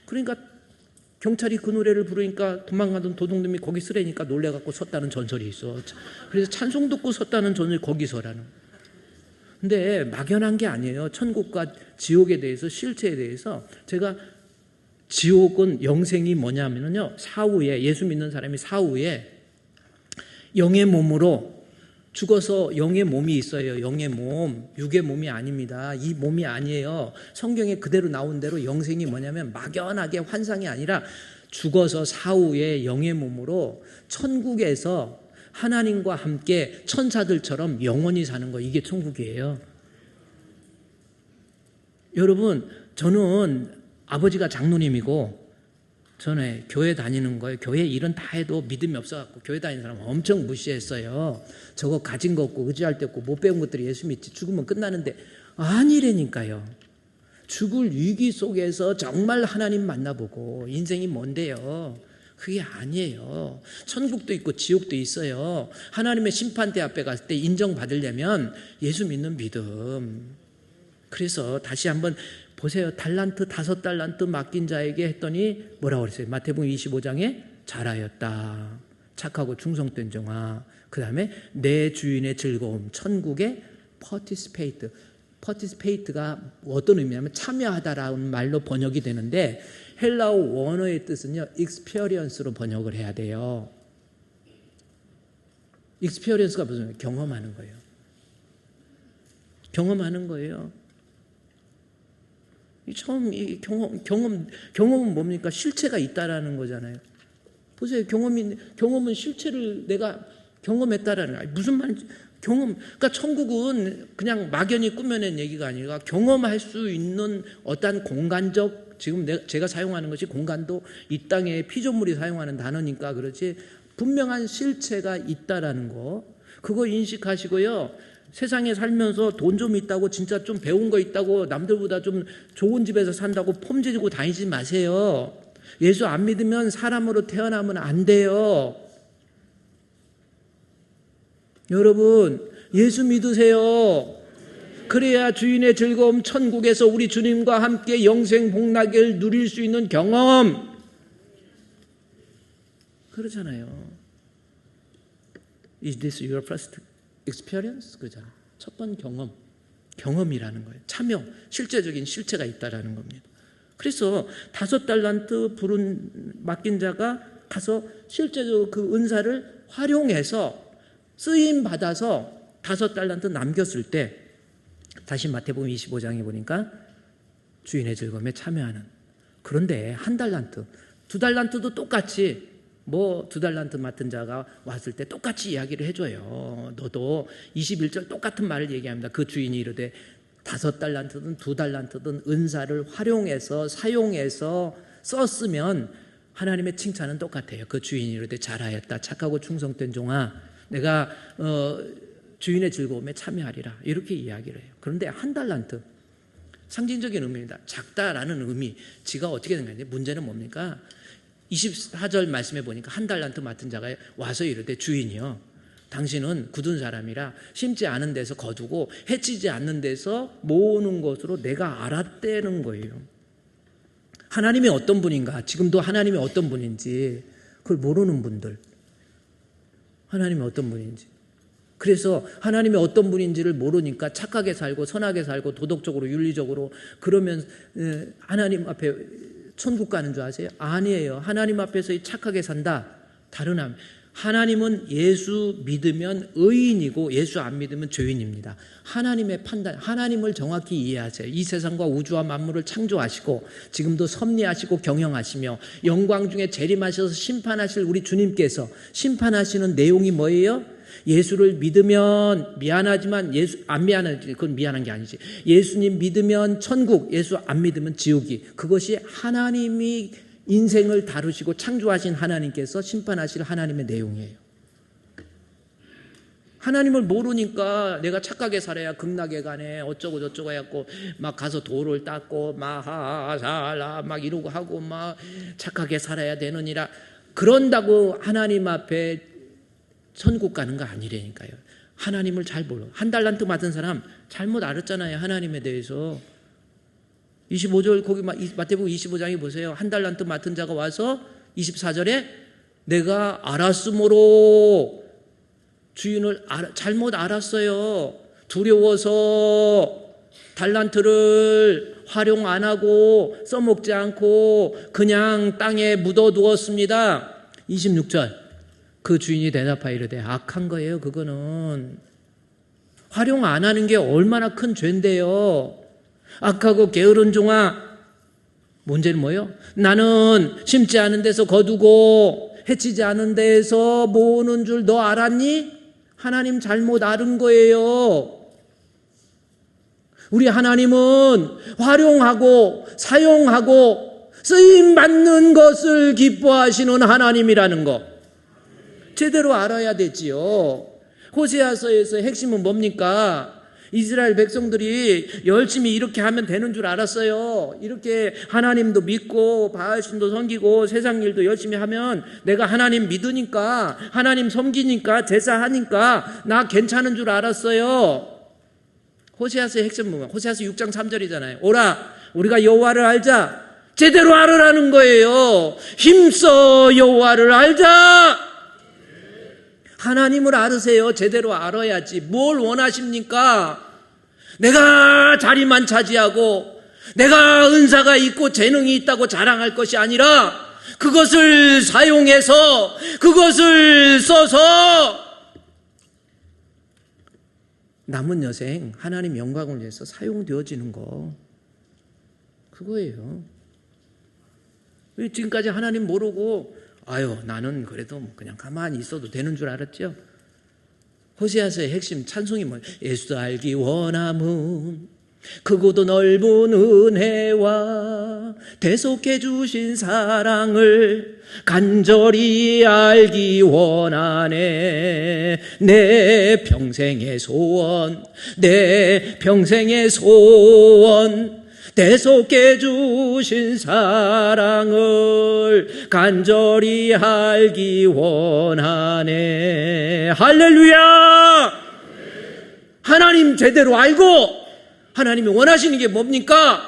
그러니까 경찰이 그 노래를 부르니까 도망가던 도둑놈이 거기 쓰래니까 놀래갖고 섰다는 전설이 있어. 그래서 찬송 듣고 섰다는 전설이 거기서라는. 근데 막연한 게 아니에요. 천국과 지옥에 대해서, 실체에 대해서. 제가 지옥은 영생이 뭐냐면요, 사후에, 예수 믿는 사람이 사후에 영의 몸으로 죽어서 영의 몸이 있어요. 영의 몸, 육의 몸이 아닙니다. 이 몸이 아니에요. 성경에 그대로 나온 대로 영생이 뭐냐면 막연하게 환상이 아니라 죽어서 사후에 영의 몸으로 천국에서 하나님과 함께 천사들처럼 영원히 사는 거, 이게 천국이에요. 여러분, 저는 아버지가 장로님이고 전에 교회 다니는 거예요. 교회 일은 다 해도 믿음이 없어갖고 교회 다니는 사람 엄청 무시했어요. 저거 가진 거 없고 의지할 데 없고 못 배운 것들이 예수 믿지, 죽으면 끝나는데 아니라니까요. 죽을 위기 속에서 정말 하나님 만나보고 인생이 뭔데요? 그게 아니에요. 천국도 있고 지옥도 있어요. 하나님의 심판대 앞에 갔을 때 인정받으려면 예수 믿는 믿음. 그래서 다시 한번 보세요. 달란트, 5달란트 맡긴 자에게 했더니 뭐라고 그랬어요? 마태복음 25장에 잘하였다. 착하고 충성된 종아. 그 다음에 내 주인의 즐거움, 천국의 participate. participate가 어떤 의미냐면 참여하다라는 말로 번역이 되는데 헬라어 원어의 뜻은요, experience로 번역을 해야 돼요. experience가 무슨 말이에요? 경험하는 거예요. 경험하는 거예요. 이 경험은 뭡니까? 실체가 있다라는 거잖아요. 보세요. 경험은 실체를 내가 경험했다라는 거예요. 무슨 말인지, 그러니까 천국은 그냥 막연히 꾸며낸 얘기가 아니라 경험할 수 있는 어떤 공간적, 지금 제가 사용하는 것이 공간도 이 땅에 피조물이 사용하는 단어니까 그렇지, 분명한 실체가 있다라는 거, 그거 인식하시고요. 세상에 살면서 돈 좀 있다고, 진짜 좀 배운 거 있다고, 남들보다 좀 좋은 집에서 산다고 폼지르고 다니지 마세요. 예수 안 믿으면 사람으로 태어나면 안 돼요. 여러분, 예수 믿으세요. 그래야 주인의 즐거움, 천국에서 우리 주님과 함께 영생 복락을 누릴 수 있는 경험. 그러잖아요. Is this your first experience? 그잖아. 첫 번 경험이라는 거예요. 참여, 실제적인 실체가 있다라는 겁니다. 그래서 5달란트 부른 맡긴 자가 가서 실제적으로 그 은사를 활용해서 쓰임 받아서 5달란트 남겼을 때, 다시 마태복음 25장에 보니까 주인의 즐거움에 참여하는. 그런데 1달란트, 2달란트도 똑같이, 2달란트 맡은 자가 왔을 때 똑같이 이야기를 해줘요. 너도 21절 똑같은 말을 얘기합니다. 그 주인이 이르되 5달란트든 2달란트든 은사를 활용해서 사용해서 썼으면 하나님의 칭찬은 똑같아요. 그 주인이 이르되 잘하였다. 착하고 충성된 종아. 내가 주인의 즐거움에 참여하리라. 이렇게 이야기를 해요. 그런데 1달란트, 상징적인 의미입니다. 작다라는 의미, 지가 어떻게 된 건지. 문제는 뭡니까? 24절 말씀해 보니까 1달란트 맡은 자가 와서 이르되 주인이요, 당신은 굳은 사람이라 심지 않은 데서 거두고 해치지 않는 데서 모으는 것으로 내가 알았다는 거예요. 하나님이 어떤 분인가, 지금도 하나님이 어떤 분인지 그걸 모르는 분들, 하나님이 어떤 분인지. 그래서 하나님이 어떤 분인지를 모르니까 착하게 살고 선하게 살고 도덕적으로 윤리적으로 그러면 하나님 앞에 천국 가는 줄 아세요? 아니에요. 하나님 앞에서 착하게 산다. 다른 하나님은 예수 믿으면 의인이고 예수 안 믿으면 죄인입니다. 하나님의 판단, 하나님을 정확히 이해하세요. 이 세상과 우주와 만물을 창조하시고 지금도 섭리하시고 경영하시며 영광 중에 재림하셔서 심판하실 우리 주님께서 심판하시는 내용이 뭐예요? 예수를 믿으면 미안하지만 안 미안하지, 그건 미안한 게 아니지. 예수님 믿으면 천국, 예수 안 믿으면 지옥이. 그것이 하나님이 인생을 다루시고 창조하신 하나님께서 심판하실 하나님의 내용이에요. 하나님을 모르니까 내가 착하게 살아야 극락에 가네, 어쩌고 저쩌고 해갖고 막 가서 돌을 닦고 마하살라 막 이러고 하고 막 착하게 살아야 되느니라. 그런다고 하나님 앞에 천국 가는 거 아니라니까요. 하나님을 잘 몰라. 한 달란트 맡은 사람 잘못 알았잖아요, 하나님에 대해서. 25절 거기 마태복음 25장에 보세요. 한 달란트 맡은 자가 와서 24절에 내가 알았으므로 주인을 잘못 알았어요. 두려워서 달란트를 활용 안 하고 써먹지 않고 그냥 땅에 묻어두었습니다. 26절 그 주인이 대답하여 이르되 악한 거예요. 그거는 활용 안 하는 게 얼마나 큰 죄인데요. 악하고 게으른 종아, 문제는 뭐예요? 나는 심지 않은 데서 거두고 해치지 않은 데에서 모으는 줄 너 알았니? 하나님 잘못 알은 거예요. 우리 하나님은 활용하고 사용하고 쓰임받는 것을 기뻐하시는 하나님이라는 거 제대로 알아야 되지요. 호세아서에서 핵심은 뭡니까? 이스라엘 백성들이 열심히 이렇게 하면 되는 줄 알았어요. 이렇게 하나님도 믿고 바알신도 섬기고 세상 일도 열심히 하면 내가 하나님 믿으니까 하나님 섬기니까 제사하니까 나 괜찮은 줄 알았어요. 호세아서의 핵심은 호세아서 6장 3절이잖아요. 오라 우리가 여호와를 알자. 제대로 알으라는 거예요. 힘써 여호와를 알자. 하나님을 알으세요. 제대로 알아야지. 뭘 원하십니까? 내가 자리만 차지하고 내가 은사가 있고 재능이 있다고 자랑할 것이 아니라 그것을 사용해서 그것을 써서 남은 여생 하나님 영광을 위해서 사용되어지는 거 그거예요. 지금까지 하나님 모르고 아유 나는 그래도 그냥 가만히 있어도 되는 줄 알았죠. 호세아서의 핵심 찬송이 뭐예요? 예수 알기 원함은 크고도 넓은 은혜와 대속해 주신 사랑을 간절히 알기 원하네. 내 평생의 소원 내 평생의 소원 대속해 주신 사랑을 간절히 알기 원하네. 할렐루야. 하나님 제대로 알고 하나님이 원하시는 게 뭡니까?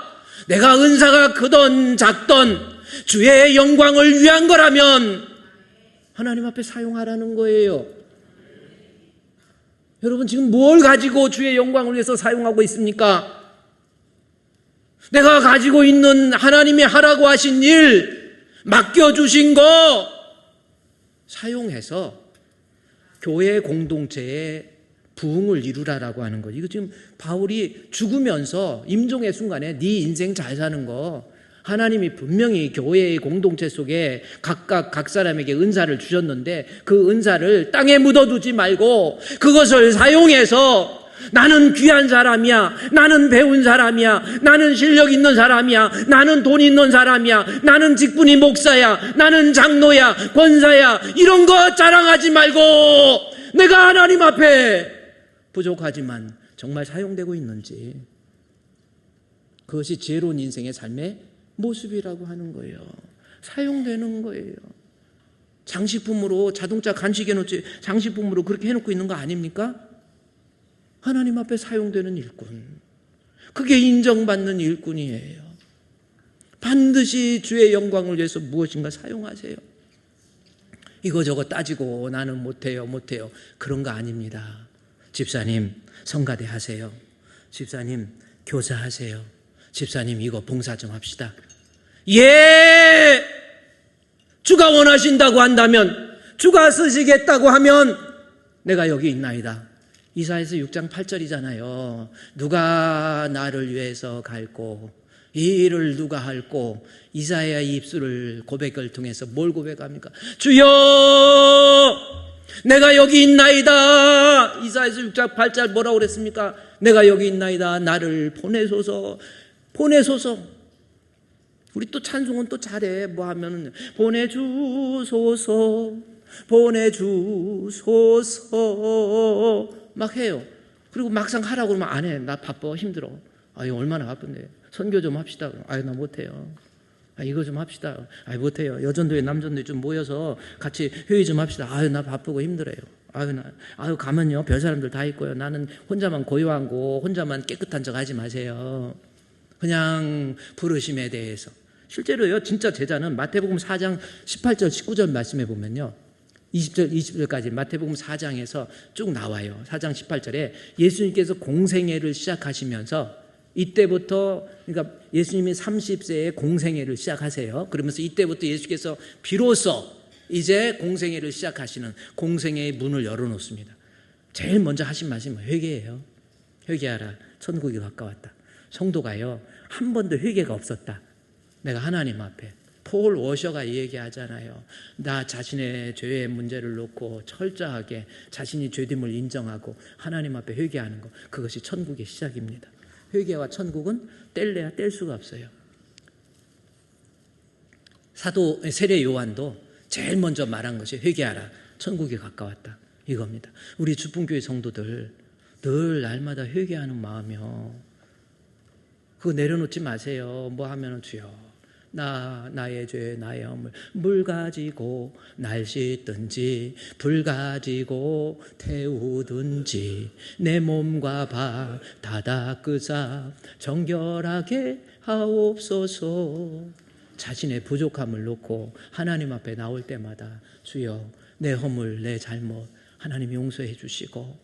내가 은사가 크던 작던 주의 영광을 위한 거라면 하나님 앞에 사용하라는 거예요. 여러분 지금 뭘 가지고 주의 영광을 위해서 사용하고 있습니까? 내가 가지고 있는 하나님이 하라고 하신 일, 맡겨주신 거 사용해서 교회 공동체의 부흥을 이루라라고 하는 거. 이거 지금 바울이 죽으면서 임종의 순간에 네 인생 잘 사는 거 하나님이 분명히 교회의 공동체 속에 각각 각 사람에게 은사를 주셨는데 그 은사를 땅에 묻어두지 말고 그것을 사용해서 나는 귀한 사람이야. 나는 배운 사람이야. 나는 실력 있는 사람이야. 나는 돈 있는 사람이야. 나는 직분이 목사야. 나는 장로야. 권사야. 이런 거 자랑하지 말고 내가 하나님 앞에 부족하지만 정말 사용되고 있는지 그것이 지혜로운 인생의 삶의 모습이라고 하는 거예요. 사용되는 거예요. 장식품으로 자동차 간직해놓지 장식품으로 그렇게 해놓고 있는 거 아닙니까? 하나님 앞에 사용되는 일꾼. 그게 인정받는 일꾼이에요. 반드시 주의 영광을 위해서 무엇인가 사용하세요. 이거저거 따지고 나는 못해요. 그런 거 아닙니다. 집사님 성가대 하세요. 집사님 교사하세요. 집사님 이거 봉사 좀 합시다. 예! 주가 원하신다고 한다면 주가 쓰시겠다고 하면 내가 여기 있나이다. 이사야서 6장 8절이잖아요. 누가 나를 위해서 갈고 이 일을 누가 할고 이사야의 입술을 고백을 통해서 뭘 고백합니까? 주여 내가 여기 있나이다. 이사야서 6장 8절 뭐라고 그랬습니까? 내가 여기 있나이다. 나를 보내소서. 보내소서. 우리 또 찬송은 또 잘해. 뭐 하면은 보내주소서. 보내주소서 막 해요. 그리고 막상 하라고 그러면 안 해. 나 바빠. 힘들어. 아유 얼마나 바쁜데. 선교 좀 합시다. 아유 나 못해요. 이거 좀 합시다. 못해요. 여전도회 남전도회 좀 모여서 같이 회의 좀 합시다. 아유 나 바쁘고 힘들어요. 아유 가면요 별 사람들 다 있고요. 나는 혼자만 고요한 거 혼자만 깨끗한 척 하지 마세요. 그냥 부르심에 대해서. 실제로요 진짜 제자는 마태복음 4장 18절 19절 말씀해 보면요 20절 20절까지 마태복음 4장에서 쭉 나와요. 4장 18절에 예수님께서 공생애를 시작하시면서 이때부터 그러니까 예수님이 30세에 공생애를 시작하세요. 그러면서 이때부터 예수께서 비로소 이제 공생애를 시작하시는 공생애의 문을 열어놓습니다. 제일 먼저 하신 말씀은 회개예요. 회개하라. 천국이 가까웠다. 성도가요 한 번도 회개가 없었다. 내가 하나님 앞에 폴 워셔가 얘기하잖아요. 나 자신의 죄의 문제를 놓고 철저하게 자신이 죄됨을 인정하고 하나님 앞에 회개하는 것, 그것이 천국의 시작입니다. 회개와 천국은 뗄래야 뗄 수가 없어요. 사도 세례 요한도 제일 먼저 말한 것이 회개하라. 천국이 가까웠다. 이겁니다. 우리 주풍교회 성도들 늘 날마다 회개하는 마음이요. 그거 내려놓지 마세요. 뭐 하면은 주여 나의 죄 나의 허물 물 가지고 날 씻든지 불 가지고 태우든지 내 몸과 발 다 닦으사 정결하게 하옵소서. 자신의 부족함을 놓고 하나님 앞에 나올 때마다 주여 내 허물 내 잘못 하나님 용서해 주시고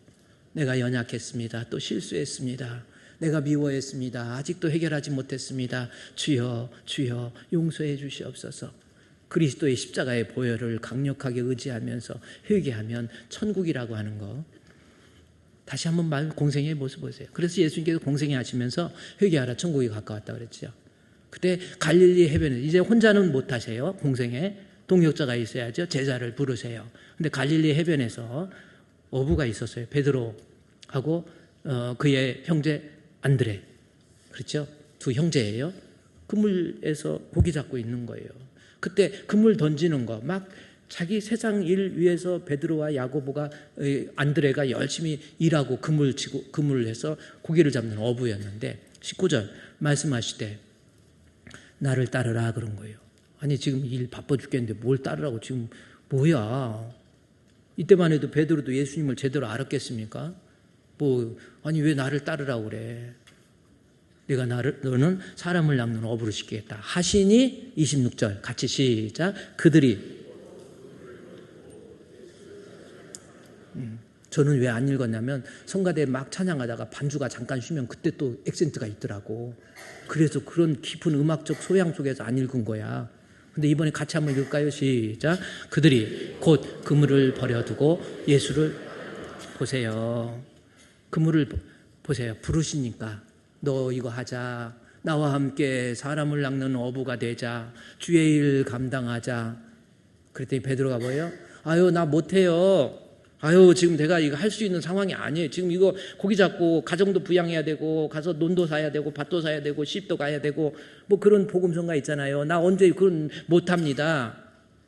내가 연약했습니다. 또 실수했습니다. 내가 미워했습니다. 아직도 해결하지 못했습니다. 주여 주여 용서해 주시옵소서. 그리스도의 십자가의 보혈을 강력하게 의지하면서 회개하면 천국이라고 하는 거 다시 한번 공생의 모습 보세요. 그래서 예수님께서 공생애 하시면서 회개하라 천국이 가까웠다 그랬죠. 그때 갈릴리 해변에 이제 혼자는 못 하세요. 공생애 동역자가 있어야죠. 제자를 부르세요. 근데 갈릴리 해변에서 어부가 있었어요. 베드로하고 그의 형제 안드레. 그렇죠? 두 형제예요. 그물에서 고기 잡고 있는 거예요. 그때 그물 던지는 거 막 자기 세상 일 위해서 베드로와 야고보가 안드레가 열심히 일하고 그물을 해서 고기를 잡는 어부였는데 19절 말씀하시되 나를 따르라 그런 거예요. 아니 지금 일 바빠 죽겠는데 뭘 따르라고 지금 뭐야. 이때만 해도 베드로도 예수님을 제대로 알았겠습니까? 아니 왜 나를 따르라고 그래. 내가 너는 사람을 낚는 어부로 시키겠다 하시니 26절 같이 시작. 그들이 저는 왜 안 읽었냐면 성가대 막 찬양하다가 반주가 잠깐 쉬면 그때 또 액센트가 있더라고. 그래서 그런 깊은 음악적 소양 속에서 안 읽은 거야. 근데 이번에 같이 한번 읽을까요? 시작. 그들이 곧 그물을 버려두고 예수를 보세요. 그물을 보세요. 부르시니까 너 이거 하자. 나와 함께 사람을 낚는 어부가 되자. 주의 일 감당하자. 그랬더니 베드로가 뭐예요? 아유 나 못해요. 아유 지금 내가 이거 할 수 있는 상황이 아니에요. 지금 이거 고기 잡고 가정도 부양해야 되고 가서 논도 사야 되고 밭도 사야 되고 시집도 가야 되고 뭐 그런 복음성가 있잖아요. 나 언제 그런 못합니다.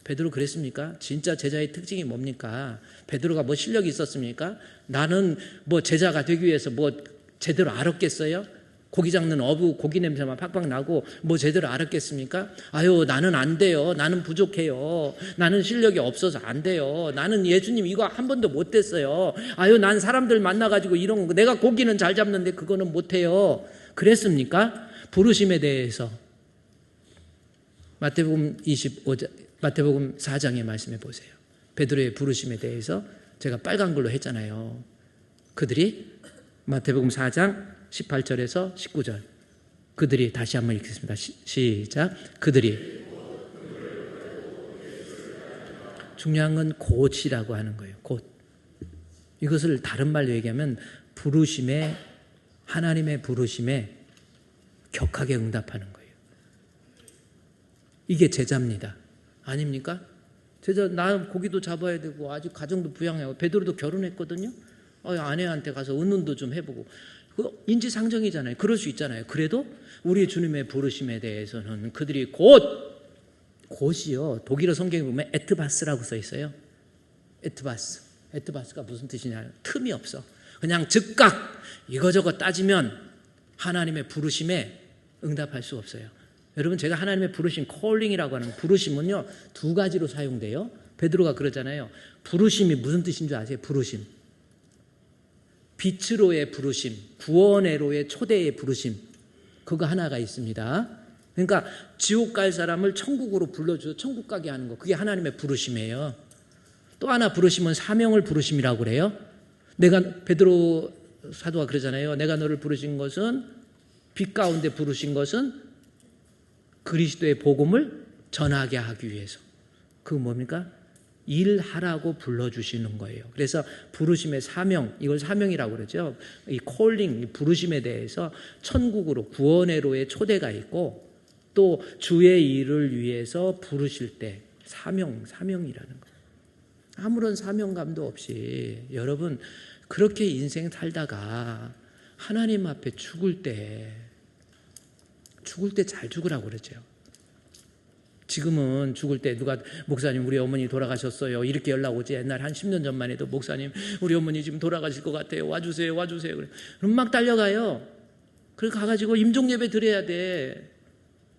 베드로 그랬습니까? 진짜 제자의 특징이 뭡니까? 베드로가 뭐 실력이 있었습니까? 나는 뭐 제자가 되기 위해서 뭐 제대로 알았겠어요? 고기 잡는 어부 고기 냄새만 팍팍 나고 뭐 제대로 알았겠습니까? 아유 나는 안 돼요. 나는 부족해요. 나는 실력이 없어서 안 돼요. 나는 예수님 이거 한 번도 못 됐어요. 아유 난 사람들 만나가지고 이런 거 내가 고기는 잘 잡는데 그거는 못해요. 그랬습니까? 부르심에 대해서 마태복음 4장의 말씀해 보세요. 베드로의 부르심에 대해서 제가 빨간 걸로 했잖아요. 그들이 마태복음 4장 18절에서 19절 그들이 다시 한번 읽겠습니다. 시작. 그들이 중요한 건 곧이라고 하는 거예요. 곧. 이것을 다른 말로 얘기하면 부르심에 하나님의 부르심에 격하게 응답하는 거예요. 이게 제자입니다. 아닙니까? 제자 나 고기도 잡아야 되고 아직 가정도 부양해요. 베드로도 결혼했거든요. 아내한테 가서 의논도 좀 해보고. 그 인지상정이잖아요. 그럴 수 있잖아요. 그래도 우리 주님의 부르심에 대해서는 그들이 곧이요. 독일어 성경에 보면 에트바스라고 써 있어요. 에트바스가 무슨 뜻이냐? 틈이 없어. 그냥 즉각 이거저거 따지면 하나님의 부르심에 응답할 수 없어요. 여러분, 제가 하나님의 부르심, 콜링이라고 하는 부르심은요 2가지로 사용돼요. 베드로가 그러잖아요. 부르심이 무슨 뜻인 줄 아세요? 부르심. 빛으로의 부르심, 구원의로의 초대의 부르심, 그거 하나가 있습니다. 그러니까 지옥 갈 사람을 천국으로 불러줘서 천국 가게 하는 거, 그게 하나님의 부르심이에요. 또 하나 부르심은 사명을 부르심이라고 그래요. 베드로 사도가 그러잖아요. 내가 너를 부르신 것은, 빛 가운데 부르신 것은 그리스도의 복음을 전하게 하기 위해서. 그거 뭡니까? 일하라고 불러주시는 거예요. 그래서 부르심의 사명, 이걸 사명이라고 그러죠. 이 콜링, 이 부르심에 대해서 천국으로 구원의로의 초대가 있고, 또 주의 일을 위해서 부르실 때 사명이라는 거예요. 아무런 사명감도 없이 여러분 그렇게 인생 살다가 하나님 앞에 죽을 때 잘 죽으라고 그러죠. 지금은 죽을 때 누가 목사님 우리 어머니 돌아가셨어요 이렇게 연락 오지. 옛날 한 10년 전만 해도 목사님 우리 어머니 지금 돌아가실 것 같아요. 와주세요. 그럼 막 달려가요. 그래서 가가지고 임종예배 드려야 돼.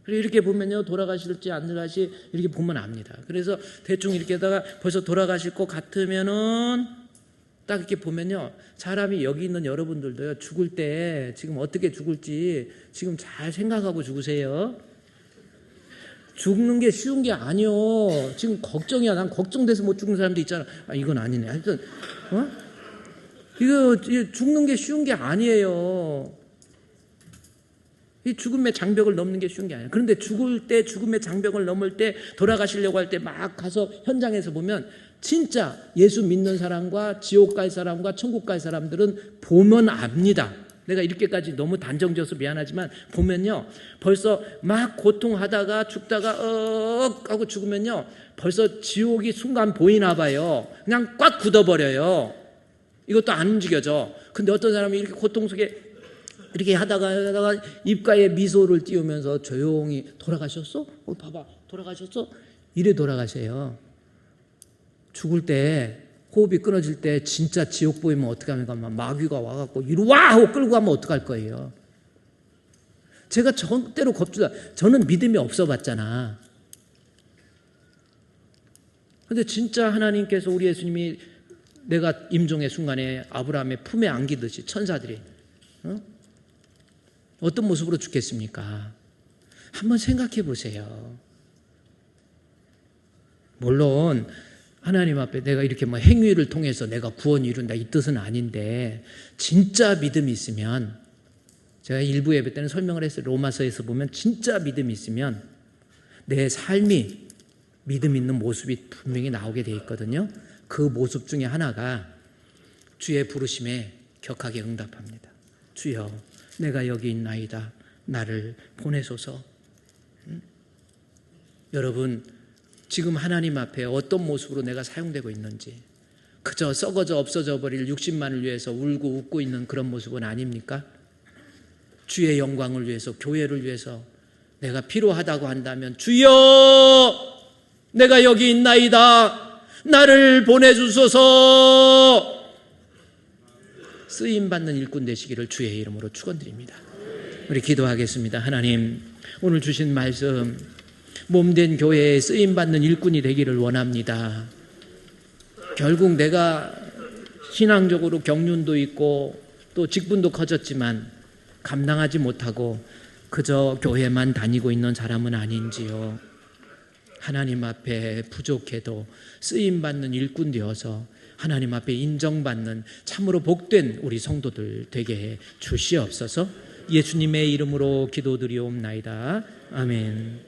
그리고 이렇게 보면요 돌아가실지 안 돌아가실지 이렇게 보면 압니다. 그래서 대충 이렇게 하다가 벌써 돌아가실 것 같으면은 딱 이렇게 보면요 사람이 여기 있는 여러분들도요 죽을 때 지금 어떻게 죽을지 지금 잘 생각하고 죽으세요. 죽는 게 쉬운 게 아니요. 지금 걱정이야. 난 걱정돼서 못 죽는 사람도 있잖아. 이건 아니네. 하여튼 이거 죽는 게 쉬운 게 아니에요. 이 죽음의 장벽을 넘는 게 쉬운 게 아니에요. 그런데 죽을 때 죽음의 장벽을 넘을 때 돌아가시려고 할 때 막 가서 현장에서 보면 진짜 예수 믿는 사람과 지옥 갈 사람과 천국 갈 사람들은 보면 압니다. 내가 이렇게까지 너무 단정지어서 미안하지만 보면요 벌써 막 고통하다가 죽다가 하고 죽으면요 벌써 지옥이 순간 보이나 봐요. 그냥 꽉 굳어버려요. 이것도 안 움직여져. 근데 어떤 사람이 이렇게 고통 속에 이렇게 하다가 입가에 미소를 띄우면서 조용히 돌아가셨어? 봐봐 돌아가셨어? 이래 돌아가세요. 죽을 때 호흡이 끊어질 때 진짜 지옥 보이면 어떻게 합니까? 마귀가 와갖고 이리 와! 하고 끌고 가면 어떡할 거예요? 제가 절대로 겁주다. 저는 믿음이 없어 봤잖아. 근데 진짜 하나님께서 우리 예수님이 내가 임종의 순간에 아브라함의 품에 안기듯이 천사들이 어떤 모습으로 죽겠습니까? 한번 생각해 보세요. 물론 하나님 앞에 내가 이렇게 행위를 통해서 내가 구원을 이룬다 이 뜻은 아닌데 진짜 믿음이 있으면 제가 일부 예배 때는 설명을 했어요. 로마서에서 보면 진짜 믿음이 있으면 내 삶이 믿음 있는 모습이 분명히 나오게 돼 있거든요. 그 모습 중에 하나가 주의 부르심에 격하게 응답합니다. 주여 내가 여기 있나이다. 나를 보내소서. 여러분 지금 하나님 앞에 어떤 모습으로 내가 사용되고 있는지 그저 썩어져 없어져 버릴 육신만을 위해서 울고 웃고 있는 그런 모습은 아닙니까? 주의 영광을 위해서 교회를 위해서 내가 필요하다고 한다면 주여 내가 여기 있나이다. 나를 보내주소서. 쓰임받는 일꾼 되시기를 주의 이름으로 축원드립니다. 우리 기도하겠습니다. 하나님 오늘 주신 말씀 몸된 교회에 쓰임받는 일꾼이 되기를 원합니다. 결국 내가 신앙적으로 경륜도 있고 또 직분도 커졌지만 감당하지 못하고 그저 교회만 다니고 있는 사람은 아닌지요. 하나님 앞에 부족해도 쓰임받는 일꾼 되어서 하나님 앞에 인정받는 참으로 복된 우리 성도들 되게 해 주시옵소서. 예수님의 이름으로 기도드리옵나이다. 아멘.